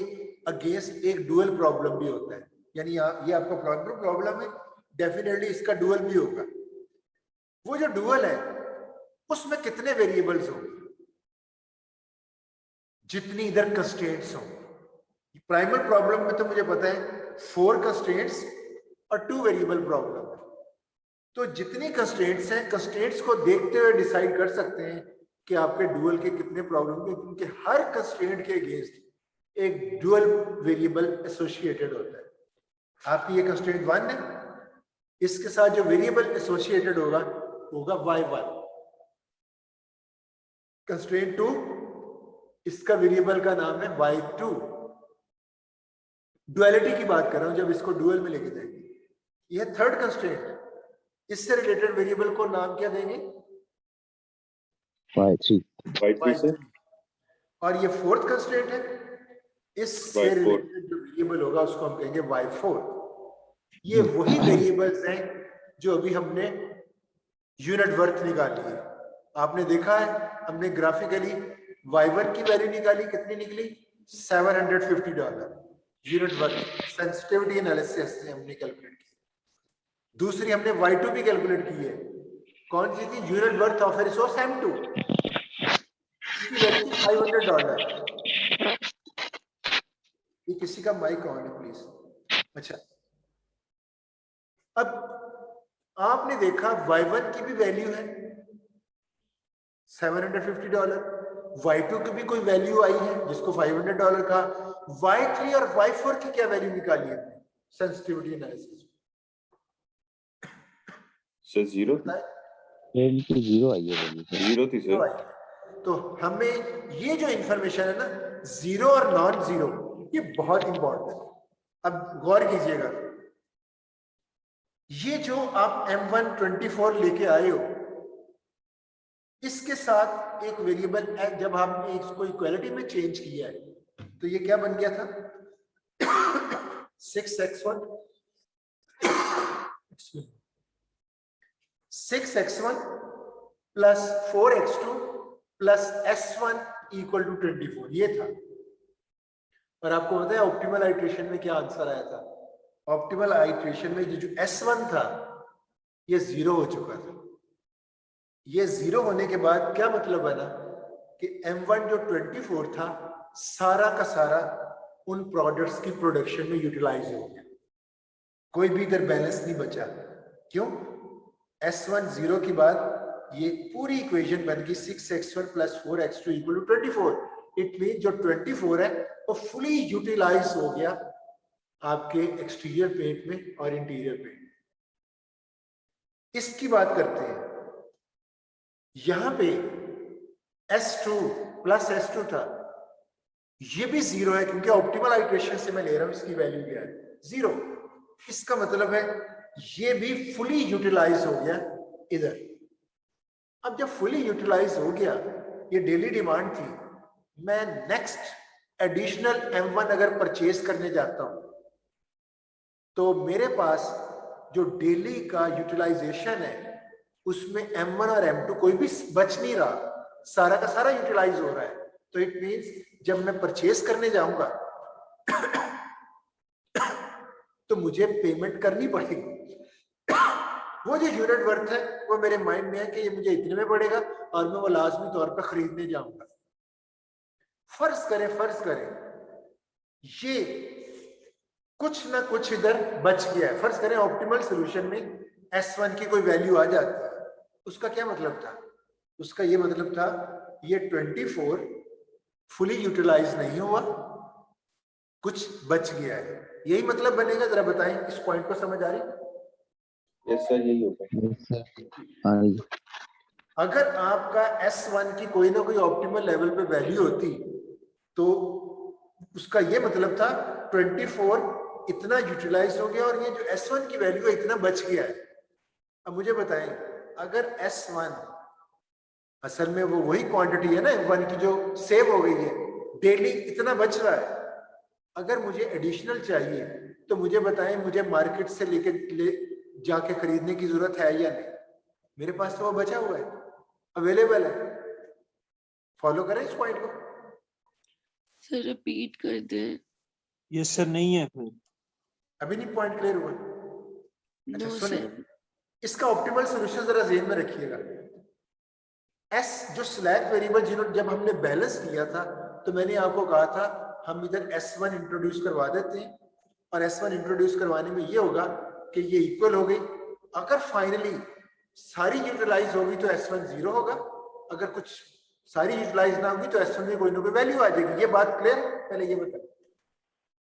अगेंस्ट एक डुअल प्रॉब्लम भी होता है। यानी ये आपका प्राइमल प्रॉब्लम है, डेफिनेटली इसका डुअल भी होगा। वो जो डुअल है उसमें कितने वेरिएबल्स होंगे, जितनी इधर कंस्ट्रेंट्स होंगे। प्राइमल प्रॉब्लम में तो मुझे पता है 4 कंस्ट्रेंट्स और 2 वेरिएबल प्रॉब्लम है। तो जितनी कंस्ट्रेंट्स हैं, कंस्ट्रेंट्स को देखते हुए डिसाइड कर सकते हैं कि आपके डुअल के कितने प्रॉब्लम है, क्योंकि हर कंस्ट्रेंट के अगेंस्ट एक डुअल वेरिएबल एसोसिएटेड होता है। आपकी ये कंस्ट्रेंट 1 है, इसके साथ जो वेरिएबल एसोसिएटेड होगा y1। कंस्ट्रेंट 2, इसका वेरिएबल का नाम है y2। डुअलिटी की बात कर रहा हूं, जब इसको डुअल में लेके जाएंगे। यह थर्ड कंस्ट्रेंट, इससे रिलेटेड वेरिएबल को नाम क्या देंगे, Y3. Y3, sir. और ये फोर्थ कंस्ट्रेंट है, इससे Y4. रिलेटेड जो वेरिएबल होगा उसको हम कहेंगे y4। ये वही वेरिएबल्स हैं जो अभी हमने यूनिट वर्थ निकाली है। आपने देखा है, हमने ग्राफिकली y1 की वैल्यू निकाली, कितनी निकली, $750 यूनिट वर्थ। सेंसिटिविटी एनालिसिस से हमने कैलकुलेट की। दूसरी हमने y2 भी कैलकुलेट की है, कौन सी थी, unit worth of resource M2, इसकी वैल्यू थी $500। ये किसी का माइक ऑन है प्लीज। अच्छा, अब आपने देखा Y1 की भी वैल्यू है $750, Y2 की भी कोई वैल्यू आई है जिसको $500 का, Y3 और Y4 की क्या वैल्यू निकाली है sensitivity analysis? Sir zero zero आई है वैल्यू। जीरो थी सर। तो हमें ये जो इंफॉर्मेशन है ना, जीरो और नॉन जीरो, ये बहुत इंपॉर्टेंट है। अब गौर कीजिएगा, ये जो आप M124 लेके आए हो, इसके साथ एक वेरिएबल जब आपने इसको इक्वालिटी में चेंज किया है तो ये क्या बन गया था 6x1 plus 4x2 plus S1 equal to 24, ये था। और आपको पता है ऑप्टिमल आइट्रेशन में क्या आंसर आया था? ऑप्टिमल आइट्रेशन में जो S1 था ये 0 हो चुका था। ये 0 होने के बाद क्या मतलब है ना कि M1 जो 24 था सारा का सारा उन प्रोडक्ट्स की प्रोडक्शन में यूटिलाइज हो गया, कोई भी इधर बैलेंस नहीं बचा। क्यों? S1 0 के बाद ये पूरी इक्वेशन बन गई 6x1 plus 4x2 equal to 24। It mean जो 24 है वो फुली यूटिलाइज हो गया आपके एक्सटीरियर पेंट में और इंटीरियर पेंट। इसकी बात करते हैं, यहां पे S2 प्लस S2 था, ये भी 0 है क्योंकि ऑप्टिमल आइट्रेशन से मैं ले रहा हूं, इसकी वैल्यू क्या है 0। इसका मतलब है ये भी फुली यूटिलाइज हो गया इधर। अब जब फुली यूटिलाइज हो गया, ये डेली डिमांड थी, मैं नेक्स्ट एडिशनल M1 अगर परचेज करने जाता हूं तो मेरे पास जो डेली का यूटिलाइजेशन है उसमें M1 और M2 कोई भी बच नहीं रहा, सारा का सारा यूटिलाइज हो रहा है। तो इट मींस जब मैं परचेज करने जाऊंगा तो मुझे पेमेंट करनी पड़ेगी। वो जो यूनिट वर्थ है वो मेरे माइंड में है कि ये मुझे इतने में पड़ेगा और मैं वो लाजमी तौर पर खरीदने जाऊंगा। फर्ज करें ये कुछ ना कुछ इधर बच गया है। फर्ज करें ऑप्टिमल सॉल्यूशन में S1 की कोई वैल्यू आ जाती है, उसका क्या मतलब था? उसका ये मतलब था ये 24 फुली यूटिलाइज नहीं हुआ, कुछ बच गया है, यही मतलब बनेगा। जरा बताएं, इस पॉइंट को समझ आ रही? यस सर, यही होगा। अगर आपका S1 की कोई ना कोई ऑप्टिमल लेवल पे वैल्यू होती तो उसका ये मतलब था 24 इतना यूटिलाइज हो गया और ये जो S1 की वैल्यू है इतना बच गया है। अब मुझे बताएं, अगर S1 असल में वो वही क्वांटिटी है ना M1 की जो सेव हो गई है, डेली इतना बच रहा है, अगर मुझे एडिशनल चाहिए तो मुझे बताएं, मुझे मार्केट से ले जाके खरीदने की जरूरत है या नहीं? मेरे पास तो वो बचा हुआ है, अवेलेबल है। फॉलो करें इस पॉइंट को? सर रिपीट कर दे। यस सर, नहीं है फिर अभी नहीं पॉइंट क्लियर हुआ? अच्छा नो सुनिए, सर। इसका ऑप्टिमल सॉल्यूशन जरा ज़हन में रखिएगा। S जो स्लैक वेरिएबल जिन्होंने जब हमने बैलेंस किया था तो मैंने आपको कहा था हम इधर S1 इंट्रोड्यूस करवा देते हैं और S1 इंट्रोड्यूस करवाने में ये होगा कि ये इक्वल हो गई। अगर फाइनली सारी यूटिलाइज होगी तो S1 0 होगा, अगर कुछ सारी यूटिलाइज ना होगी तो S1 में कोई ना कोई वैल्यू आ जाएगी। ये बात क्लियर? पहले ये बताओ।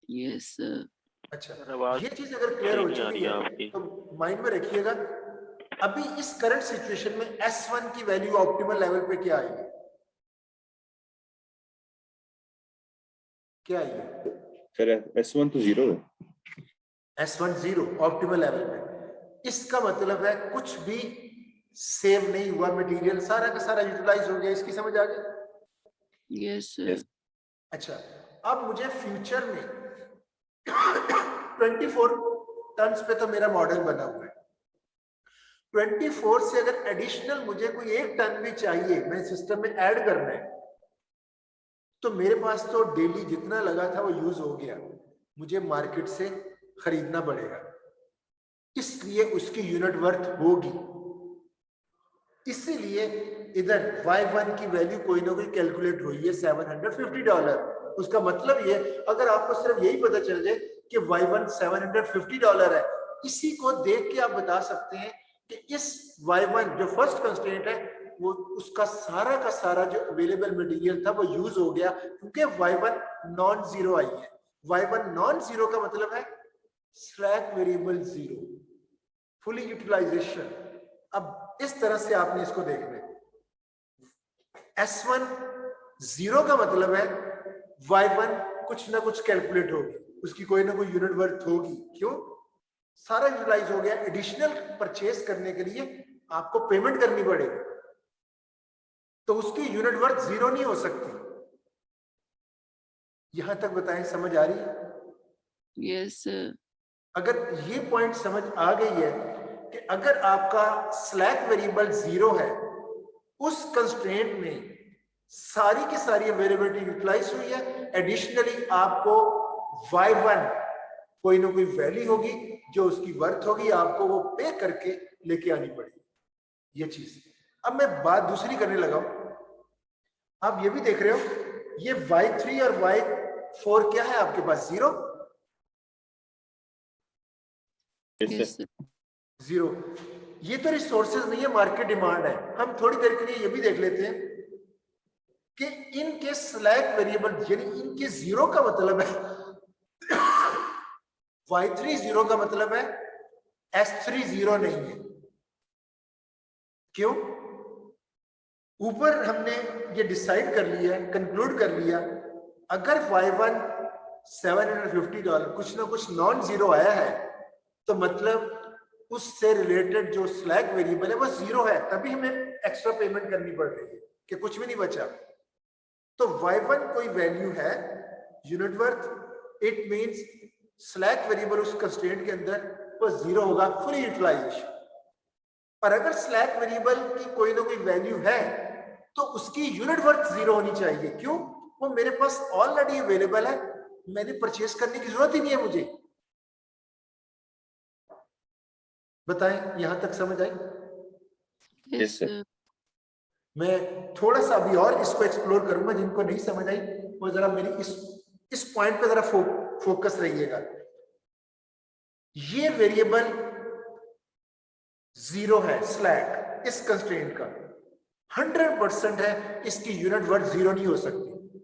Yes sir. अच्छा, आवाज ये चीज अगर क्लियर हो नहीं आ चुकी रही है है आपकी। तो माइंड में रखिएगा, अभी इस करंट सिचुएशन में S1 की वैल्यू ऑप्टिमल लेवल पे क्या आएगी? क्या आएगी? सर S1 तो 0 है। S1 0 ऑप्टिमल लेवल पे। इसका मतलब है कुछ भी सेव नहीं हुआ, मटेरियल सारा का सारा यूटिलाइज हो गया। इसकी समझ आ गई? Yes sir. अच्छा, अब मुझे फ्यूचर में 24 टन्स पे तो मेरा मॉडल बना हुआ है। 24 से अगर एडिशनल मुझे कोई 1 टन भी चाहिए, मैं सिस्टम में ऐड करना है, तो मेरे पास तो डेली जितना लगा था वो यूज हो गया, मुझे मार्केट से खरीदना पड़ेगा, इसलिए उसकी यूनिट वर्थ होगी। इसीलिए इधर y1 की वैल्यू कोई ना कोई कैलकुलेट हुई है $750। उसका मतलब ये, अगर आपको सिर्फ यही पता चल जाए कि y1 $750 है, इसी को देख के आप बता सकते हैं कि इस y1 जो फर्स्ट कंस्ट्रेंट है वो उसका सारा का सारा जो अवेलेबल मटेरियल था वो यूज हो गया, क्योंकि y1 नॉन जीरो आई है। y1 नॉन जीरो का मतलब है slack variable zero, fully utilization. अब इस तरह से आपने इसको देखना है। S1 जीरो का मतलब है y1 कुछ ना कुछ कैलकुलेट होगी, उसकी कोई ना कोई यूनिट वर्थ होगी। क्यों? सारा यूटिलाइज हो गया। एडिशनल परचेज करने के लिए आपको पेमेंट करनी पड़ेगी, तो उसकी यूनिट वर्थ जीरो नहीं हो सकती। यहां तक बताएं, समझ आ रही है? Yes sir. अगर ये पॉइंट समझ आ गई है कि अगर आपका स्लैक वेरिएबल जीरो है, उस कंस्ट्रेंट में सारी की सारी अवेलेबिलिटी यूटिलाइज हुई है, एडिशनली आपको y1 कोई ना कोई वैल्यू होगी जो उसकी वर्थ होगी, आपको वो पे करके लेके आनी पड़ेगी। ये चीज अब मैं बात दूसरी करने लगा हूं। आप ये भी देख रहे हो, ये y3 और y4 क्या है आपके पास? जीरो। Yes sir. जीरो। ये तो रिसोर्सेज नहीं है, मार्केट डिमांड है। हम थोड़ी देर के लिए ये भी देख लेते हैं कि इनके स्लैक वेरिएबल यानी इनके जीरो का मतलब है y3 जीरो का मतलब है S3 जीरो नहीं है। क्यों? ऊपर हमने ये डिसाइड कर लिया है, कंक्लूड कर लिया, अगर y1 $750 कुछ ना कुछ नॉन जीरो आया है, तो मतलब उससे रिलेटेड जो स्लैक वेरिएबल है वो जीरो है, तभी हमें एक्स्ट्रा पेमेंट करनी पड़ रही है कि कुछ भी नहीं बचा। तो y1 कोई वैल्यू है unit worth, it means slack variable उस कंस्ट्रेंट के अंदर वो जीरो होगा, फुली यूटिलाइजेशन। और अगर स्लैक वेरिएबल की कोई ना कोई वैल्यू है तो उसकी यूनिट वर्थ जीरो होनी चाहिए। क्यों? वो मेरे पास ऑलरेडी अवेलेबल है, मैंने परचेज करने की जरूरत ही नहीं है मुझे। बताएं, यहां तक समझ आई? Yes sir. मैं थोड़ा सा अभी और इसको एक्सप्लोर करूंगा, जिनको नहीं समझ आई वो जरा मेरी इस पॉइंट पे जरा फोकस रहिएगा। ये वेरिएबल जीरो है, स्लैक इस कंस्ट्रेंट का 100% है, इसकी यूनिट वर्थ जीरो नहीं हो सकती,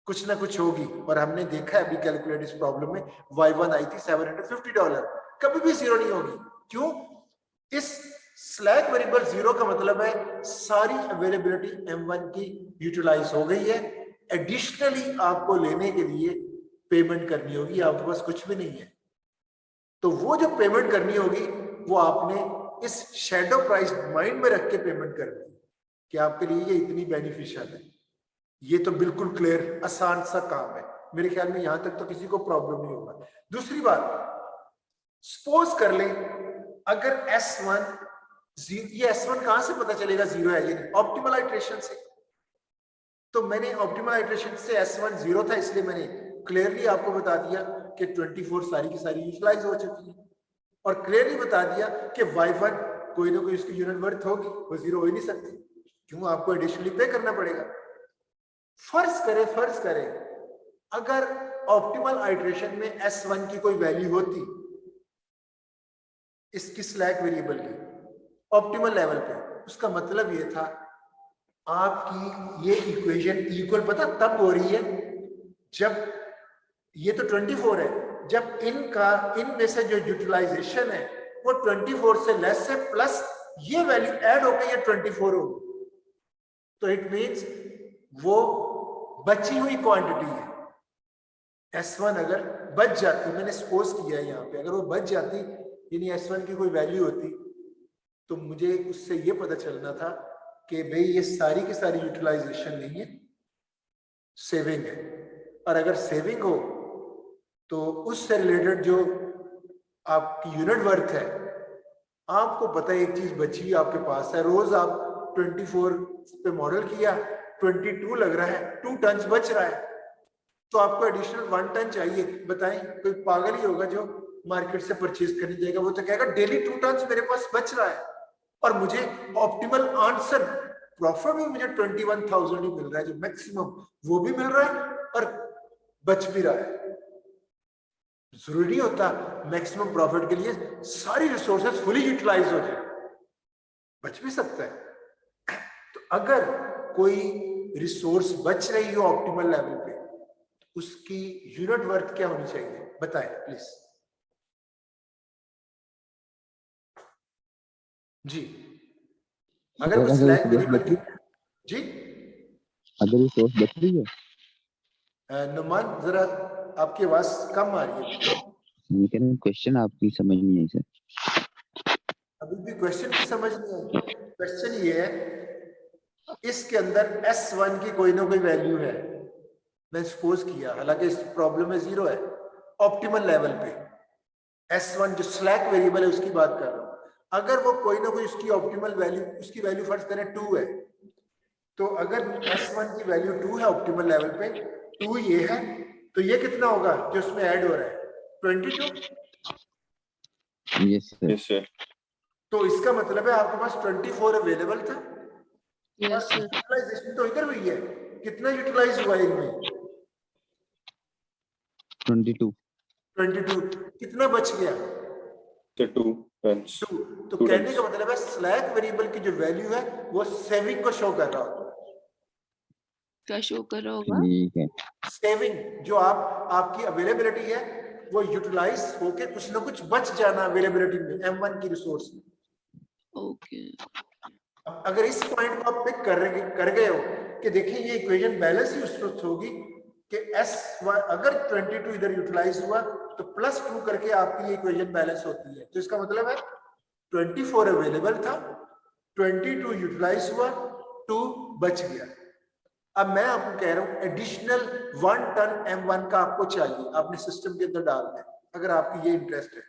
कुछ ना कुछ होगी। और हमने देखा है अभी कैलकुलेट इस प्रॉब्लम में, y1 आई थी $750, कभी भी जीरो नहीं होगी। क्यों? इस स्लैक वेरिएबल जीरो का मतलब है सारी अवेलेबिलिटी M1 की यूटिलाइज हो गई है, एडिशनली आपको लेने के लिए पेमेंट करनी होगी, आपके पास कुछ भी नहीं है। तो वो जो पेमेंट करनी होगी वो आपने इस शैडो प्राइस माइंड में रख के पेमेंट करनी है कि आपके लिए ये इतनी बेनिफिशियल है। ये तो बिल्कुल क्लियर, आसान सा काम है। मेरे ख्याल में यहां तक तो किसी को प्रॉब्लम नहीं होगा। दूसरी बात, सपोज कर ले अगर S1 ये S1 कहां से पता चलेगा जीरो है? ये ऑप्टिमल आइट्रेशन से। तो मैंने ऑप्टिमल आइट्रेशन से S1 जीरो था, इसलिए मैंने क्लियरली आपको बता दिया कि 24 सारी की सारी यूटिलाइज हो चुकी है, और क्लियरली बता दिया कि y1 कोई ना कोई उसकी यूनिट वर्थ होगी, वो जीरो हो ही नहीं सकती। क्यों? आपको एडिशनली पे करना पड़ेगा। फर्ज करें अगर ऑप्टिमल आइट्रेशन में S1 की कोई वैल्यू होती, इसकी स्लैक वेरिएबल की ऑप्टिमल लेवल पे, उसका मतलब ये था आपकी ये इक्वेशन इक्वल पता तब हो रही है जब ये तो 24 है, जब इनमें से जो यूटिलाइजेशन है वो 24 से लेस है, प्लस ये वैल्यू ऐड होकर ये 24 होगी। तो इट मींस वो बची हुई क्वांटिटी है। S1 अगर बच जाती, मैंने सपोज किया है यहाँ पे, अगर वो बच जाती यानी S1 की कोई वैल्यू होती, तो मुझे उससे ये पता चलना था कि भाई ये सारी की सारी यूटिलाइजेशन नहीं है, सेविंग है। और अगर सेविंग हो तो उससे रिलेटेड जो आपकी यूनिट वर्थ है, आपको पता है एक चीज बची आपके पास है, रोज आप 24 पे मॉडल किया, 22 लग रहा है, 2 टन बच रहा है, तो आपको एडिशनल 1 टन चाहिए। बताएं, कोई पागल ही होगा जो मार्केट से परचेज करने जाएगा, वो तो कहेगा डेली 2 टन मेरे पास बच रहा है, और मुझे ऑप्टिमल आंसर प्रॉफिट भी मुझे 21,000 ही मिल रहा है, जो मैक्सिमम वो भी मिल रहा है और बच भी रहा है। जरूरी नहीं होता मैक्सिमम प्रॉफिट के लिए सारी रिसोर्सेज फुली यूटिलाइज हो जाए, बच भी सकता है। तो अगर कोई रिसोर्स बच रही हो ऑप्टिमल लेवल पे, उसकी यूनिट वर्थ क्या होनी चाहिए बताएं प्लीज। जी अगर वो स्लैक वेरिएबल की, जी अगर रिसोर्स बच रही है, नुमान जरा आपकी आवाज कम आ रही है। मैं कह रहा हूँ क्वेश्चन आपकी समझ नहीं आई सर। अभी भी क्वेश्चन की समझ नहीं आई। क्वेश्चन ये है, इसके अंदर S1 की कोई ना कोई वैल्यू है, मैं सपोज किया, हालांकि इस प्रॉब्लम में 0 है, ऑप्टिमल लेवल पे S1 जो स्लैक वेरिएबल है उसकी बात कर रहा हूं। अगर वो कोई ना कोई उसकी ऑप्टिमल वैल्यू, उसकी वैल्यू फर्स्ट करें 2 है, तो अगर S1 की वैल्यू 2 है ऑप्टिमल लेवल पे, 2 ये है, तो ये कितना होगा जो उसमें ऐड हो रहा है 22। Yes sir. Yes sir. तो इसका मतलब है आपके पास 24 अवेलेबल था। Yes, sir. यूटिलाइजेशन तो इधर हुई है, कितना यूटिलाइज हुआ इनमें 22 कितना बच गया So 2 tons. 2। तो Two कहने tons. का मतलब है स्लैक वेरिएबल की जो वैल्यू है वो सेविंग को शो कर रहा होता है। क्या शो कर रहा होगा? ठीक है। सेविंग जो आपकी अवेलेबिलिटी है वो यूटिलाइज होके कुछ ना कुछ बच जाना अवेलेबिलिटी में, M1 की रिसोर्स में। Okay. अब अगर इस पॉइंट को आप पिक कर गए हो कि देखिए ये इक्वेशन बैलेंस ही उस वक्त होगी कि S1 अगर 22 इधर यूटिलाइज हुआ तो +2 करके आपकी ये इक्वेशन बैलेंस होती है। तो इसका मतलब है 24 अवेलेबल था, 22 यूटिलाइज हुआ, 2 बच गया। अब मैं आपको कह रहा हूं एडिशनल 1 टन M1 का आपको चाहिए, आपने सिस्टम के अंदर डालना है अगर आपकी ये इंटरेस्ट है।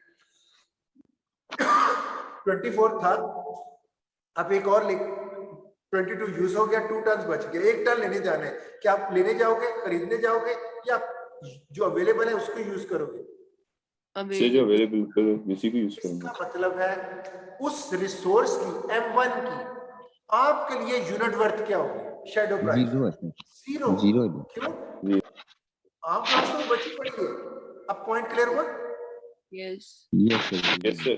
24 था, आप एक और लिख, 22 यूज हो गया, 2 टन बच गया, 1 टन लेने जाना है। क्या आप लेने जाओगे, खरीदने जाओगे, या जो अवेलेबल है उसको यूज करोगे? से जो अवेलेबल उसी को यूज करूंगा। इसका मतलब है उस रिसोर्स की M1 की आपके लिए यूनिट वर्थ क्या होगी? शैडो प्राइस 0 है सर। 0। 0 है। क्यों? आप पास तो बची पड़ी है। अब पॉइंट क्लियर हुआ? Yes. Yes sir. Yes sir.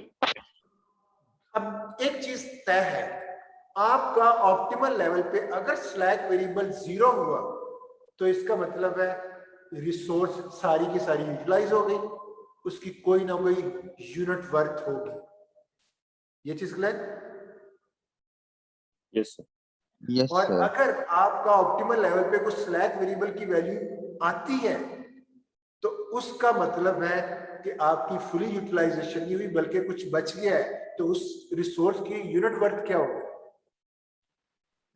अब एक चीज तय है, आपका ऑप्टिमल लेवल पे अगर स्लैक वेरिएबल 0 हुआ तो इसका मतलब है रिसोर्स सारी की सारी यूटिलाइज हो गई, उसकी कोई ना कोई यूनिट वर्थ होगी। ये चीज क्लियर? Yes sir. यस और सर। अगर आपका ऑप्टिमल लेवल पे कुछ स्लैक वेरिएबल की वैल्यू आती है तो उसका मतलब है कि आपकी फुली यूटिलाइजेशन नहीं हुई बल्कि कुछ बच गया है, तो उस रिसोर्स की यूनिट वर्थ क्या होगी?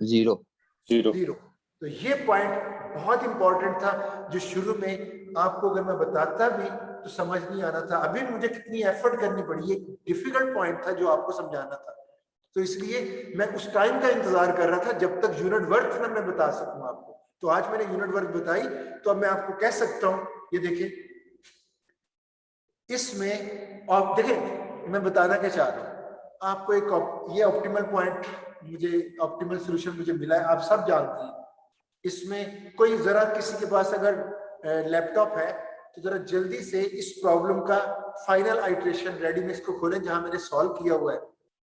0। 0। तो ये पॉइंट बहुत इंपॉर्टेंट था जो शुरू में आपको अगर मैं बताता भी तो समझ नहीं आना था। अभी मुझे कितनी एफर्ट करनी पड़ी, एक डिफिकल्ट पॉइंट था जो आपको समझाना था, तो इसलिए मैं उस टाइम का इंतजार कर रहा था जब तक यूनिट वर्थ ना मैं बता सकूं आपको। तो आज मैंने यूनिट वर्थ बताई, तो अब मैं आपको कह सकता हूं, ये देखिए इसमें, और देखिए मैं बताना क्या चाह रहा हूं आपको, एक ये ऑप्टिमल पॉइंट मुझे, ऑप्टिमल सॉल्यूशन मुझे मिला है, आप सब जानते हैं। इसमें कोई जरा किसी के पास अगर लैपटॉप है तो जरा जल्दी से इस प्रॉब्लम का फाइनल आइटरेशन रेडी में इसको खोलें जहां मैंने सॉल्व किया हुआ है,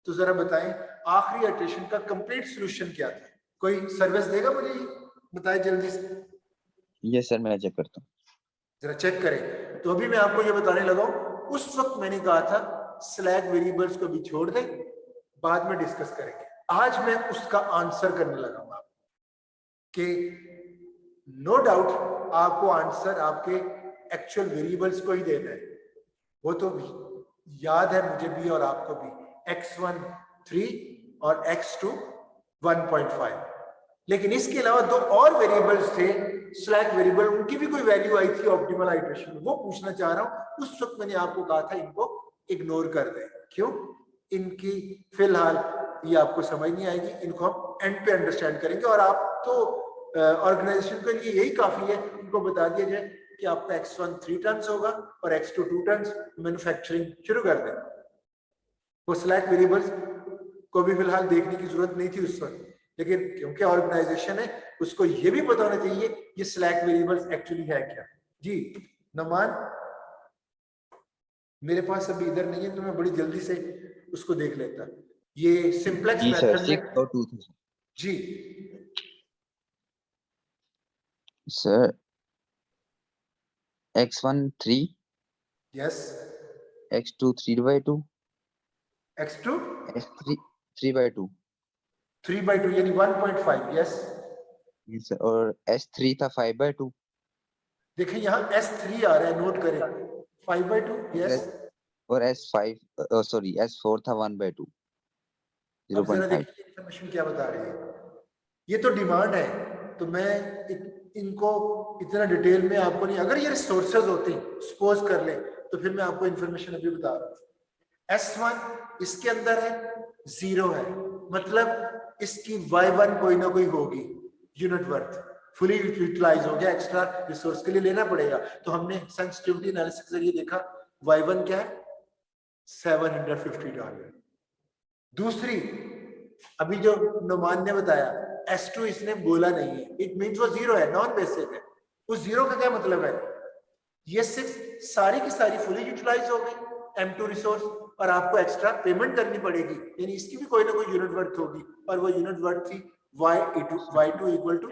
तो जरा बताएं आखिरी आइटरेशन का कंप्लीट सॉल्यूशन क्या था। कोई सर्विस देगा मुझे, बताएं जल्दी से। यस सर, मैं चेक करता हूँ। जरा चेक करें। तो अभी मैं आपको ये बताने लगा हूं, उस वक्त मैंने कहा था स्लैक वेरिएबल्स को भी छोड़ दें, बाद में डिस्कस करेंगे। आज मैं उसका आंसर करने लगा हूं कि नो डाउट आपको आंसर आपके एक्चुअल वेरिएबल्स को ही देना है, वो तो याद है मुझे भी और आपको भी, x1 3 और x2 1.5। लेकिन इसके अलावा 2 और वेरिएबल्स थे स्लैक वेरिएबल, उनकी भी कोई वैल्यू आई थी ऑप्टिमल आइटरेशन में, वो पूछना चाह रहा हूं। उस वक्त मैंने आपको कहा था इनको इग्नोर कर दें। क्यों? इनकी फिलहाल ये आपको समझ नहीं आएगी, इनको हम एंड पे अंडरस्टैंड करेंगे। और आप तो ऑर्गेनाइजेशन के लिए यही काफी है, इनको बता दिया जाए कि आपका x1 3 टन होगा और x2 2 टन, मैन्युफैक्चरिंग शुरू कर दें। वो स्लैक वेरिएबल्स को भी फिलहाल देखने की जरूरत नहीं थी उस वक्त, लेकिन क्योंकि ऑर्गेनाइजेशन है उसको ये भी पता होना चाहिए ये स्लैक वेरिएबल्स एक्चुअली है क्या। जी नमान, मेरे पास अभी इधर नहीं है तो मैं बड़ी जल्दी से उसको देख लेता। ये सिंप्लेक्स जी सर, मेथड 6 और 2 था जी sir. x1 3, yes, x2 3/2, x2 x3 3/2। 3/2 यानी 1.5। यस, जी सर, और s3 था 5/2। देखें यहाँ S3 आ रहा है, नोट करें 5/2। यस, और s5 सॉरी s4 था 1/2, अब जरा 0.5। देखिए इंफॉर्मेशन क्या बता रही है। ये तो डिमांड है, तो मैं इनको इतना डिटेल में आपको नहीं, अगर ये रिसोर्सेज होती सपोज कर ले तो फिर मैं आपको इंफॉर्मेशन अभी बता रहा हूँ। S1 इसके अंदर है, 0 है, मतलब इसकी Y1 कोई ना कोई होगी, यूनिट वर्थ फुली यूटिलाइज हो गया, एक्स्ट्रा रिसोर्स के लिए लेना पड़ेगा। तो हमने सेंसिटिविटी एनालिसिस के जरिए देखा Y1 क्या है, $750। दूसरी, अभी जो नुमान ने बताया S2 इसने बोला नहीं है, इट मीन्स वो 0 है, नॉन बेसिक है। उस 0 का क्या मतलब है, ये 6 सारी की सारी फुली यूटिलाइज हो गई M2 रिसोर्स, और आपको एक्स्ट्रा पेमेंट करनी पड़ेगी, यानी इसकी भी कोई ना कोई यूनिट वर्थ होगी, और वो यूनिट वर्थ थी Y2 इक्वल टू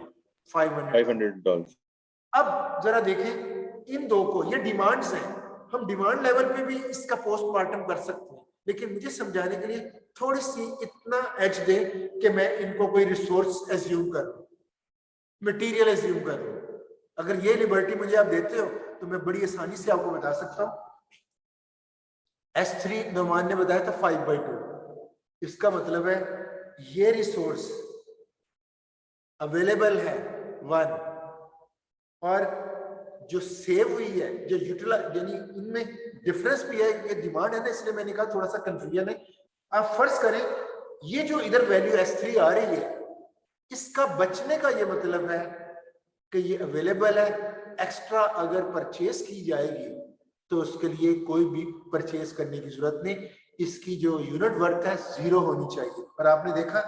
$500। अब जरा देखें इन दो को, ये डिमांड्स हैं, हम डिमांड लेवल पे भी इसका पोस्टमार्टम कर सकते हैं, लेकिन मुझे समझाने के लिए थोड़ी सी इतना एज दे कि मैं इनको कोई रिसोर्स एज्यूम कर लूं, मटेरियल एज्यूम कर लूं। अगर ये लिबर्टी मुझे आप देते हो तो मैं बड़ी आसानी से आपको बता सकता हूं। S3 नुमान ने बताया था 5/2, इसका मतलब है ये रिसोर्स अवेलेबल है 1, और जो सेव हुई है, जो यूटिलाइज, यानी इनमें डिफरेंस भी है, ये डिमांड है ना, इसलिए मैंने कहा थोड़ा सा कंफ्यूजन है। आप फर्ज करें ये जो इधर वैल्यू S3 आ रही है, इसका बचने का ये मतलब है कि ये अवेलेबल है, एक्स्ट्रा अगर परचेज की जाएगी तो उसके लिए कोई भी परचेज करने की जरूरत नहीं, इसकी जो यूनिट वर्थ है 0 होनी चाहिए। और आपने देखा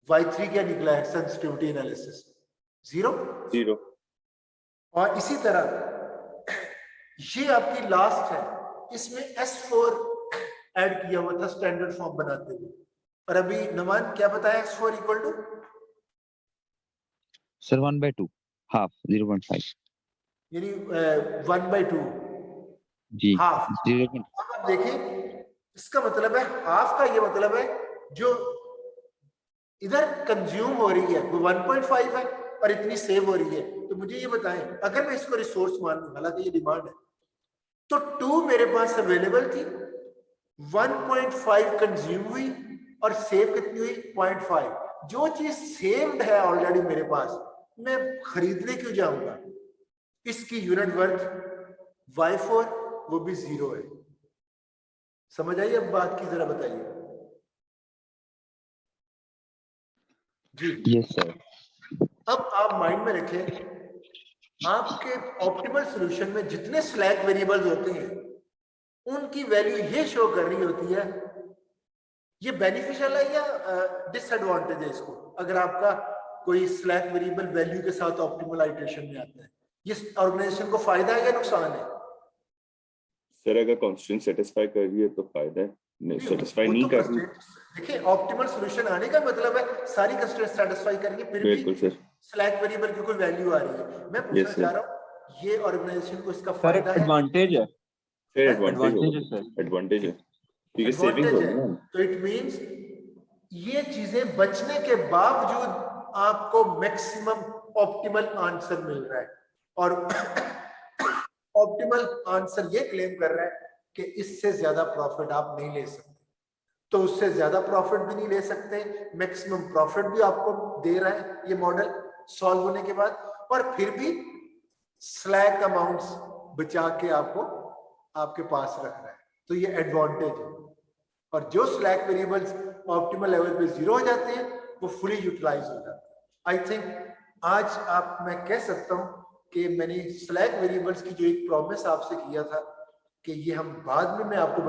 Y3 क्या निकला है सेंसिटिविटी एनालिसिस, 0। और इसी तरह ये आपकी लास्ट है, इसमें S4 ऐड किया हुआ था स्टैंडर्ड फॉर्म बनाते हुए, और अभी नमान क्या बताया S4 equal to sir 1/2 half 0.5 यानी 1/2 जी हाफ। 0. अब आप देखिए इसका मतलब है हाफ का ये मतलब है जो इधर कंज्यूम हो रही है वो 1.5 है और इतनी सेव हो रही है। तो मुझे ये बताएं अगर मैं इसको रिसोर्स मान लूं, हालांकि ये डिमांड है, तो 2 मेरे पास अवेलेबल थी, 1.5 कंज्यूम हुई और सेव कितनी हुई 0.5। जो चीज सेव्ड है ऑलरेडी मेरे पास, मैं खरीदने क्यों जाऊंगा, इसकी यूनिट वर्थ Y4 वो भी 0 है। समझ आई अब बात की, जरा बताइए जी। Yes sir. अब आप माइंड में रखें आपके ऑप्टिमल सॉल्यूशन में जितने स्लैक वेरिएबल्स होते हैं उनकी वैल्यू ये शो कर रही होती है, ये बेनिफिशियल है या डिसएडवांटेज है इसको, अगर आपका कोई स्लैक वेरिएबल वैल्यू के साथ ऑप्टिमल आइटरेशन में आता है, ये ऑर्गेनाइजेशन को फायदा है या नुकसान है? सर अगर कांस्टेंट सेटिस्फाई कर रही है तो फायदा है, नहीं सेटिस्फाई नहीं कर रही। देखिए ऑप्टिमल सॉल्यूशन आने का मतलब है सारी कंस्ट्रेंट सेटिस्फाई करेंगे, फिर भी स्लैक वेरिएबल की कोई वैल्यू आ रही है। मैं पूछना चाह रहा हूं ये ऑर्गेनाइजेशन को इसका फायदा है, एडवांटेज है, फिर एडवांटेज है सर, एडवांटेज है क्योंकि सेविंग्स होगी ना। तो इट मींस ये चीजें बचने के बावजूद आपको मैक्सिमम ऑप्टिमल आंसर मिल रहा है, और ऑप्टिमल आंसर ये क्लेम कर रहा है कि इससे ज्यादा प्रॉफिट आप नहीं ले सकते, तो उससे ज्यादा प्रॉफिट भी नहीं ले सकते, मैक्सिमम प्रॉफिट भी आपको दे रहा है ये मॉडल सॉल्व होने के बाद, और फिर भी स्लैक अमाउंट्स बचा के आपको आपके पास रख रहा है, तो ये एडवांटेज है। और जो स्लैक वेरिएबल्स ऑप्टिमल लेवल पे 0 हो जाते हैं वो फुली यूटिलाइज हो जाते हैं। आई थिंक आज आप मैं कह सकता हूं कि मैंने स्लैक वेरिएबल्स की जो एक प्रॉमिस आपसे किया था कि ये हम बाद में मैं आपको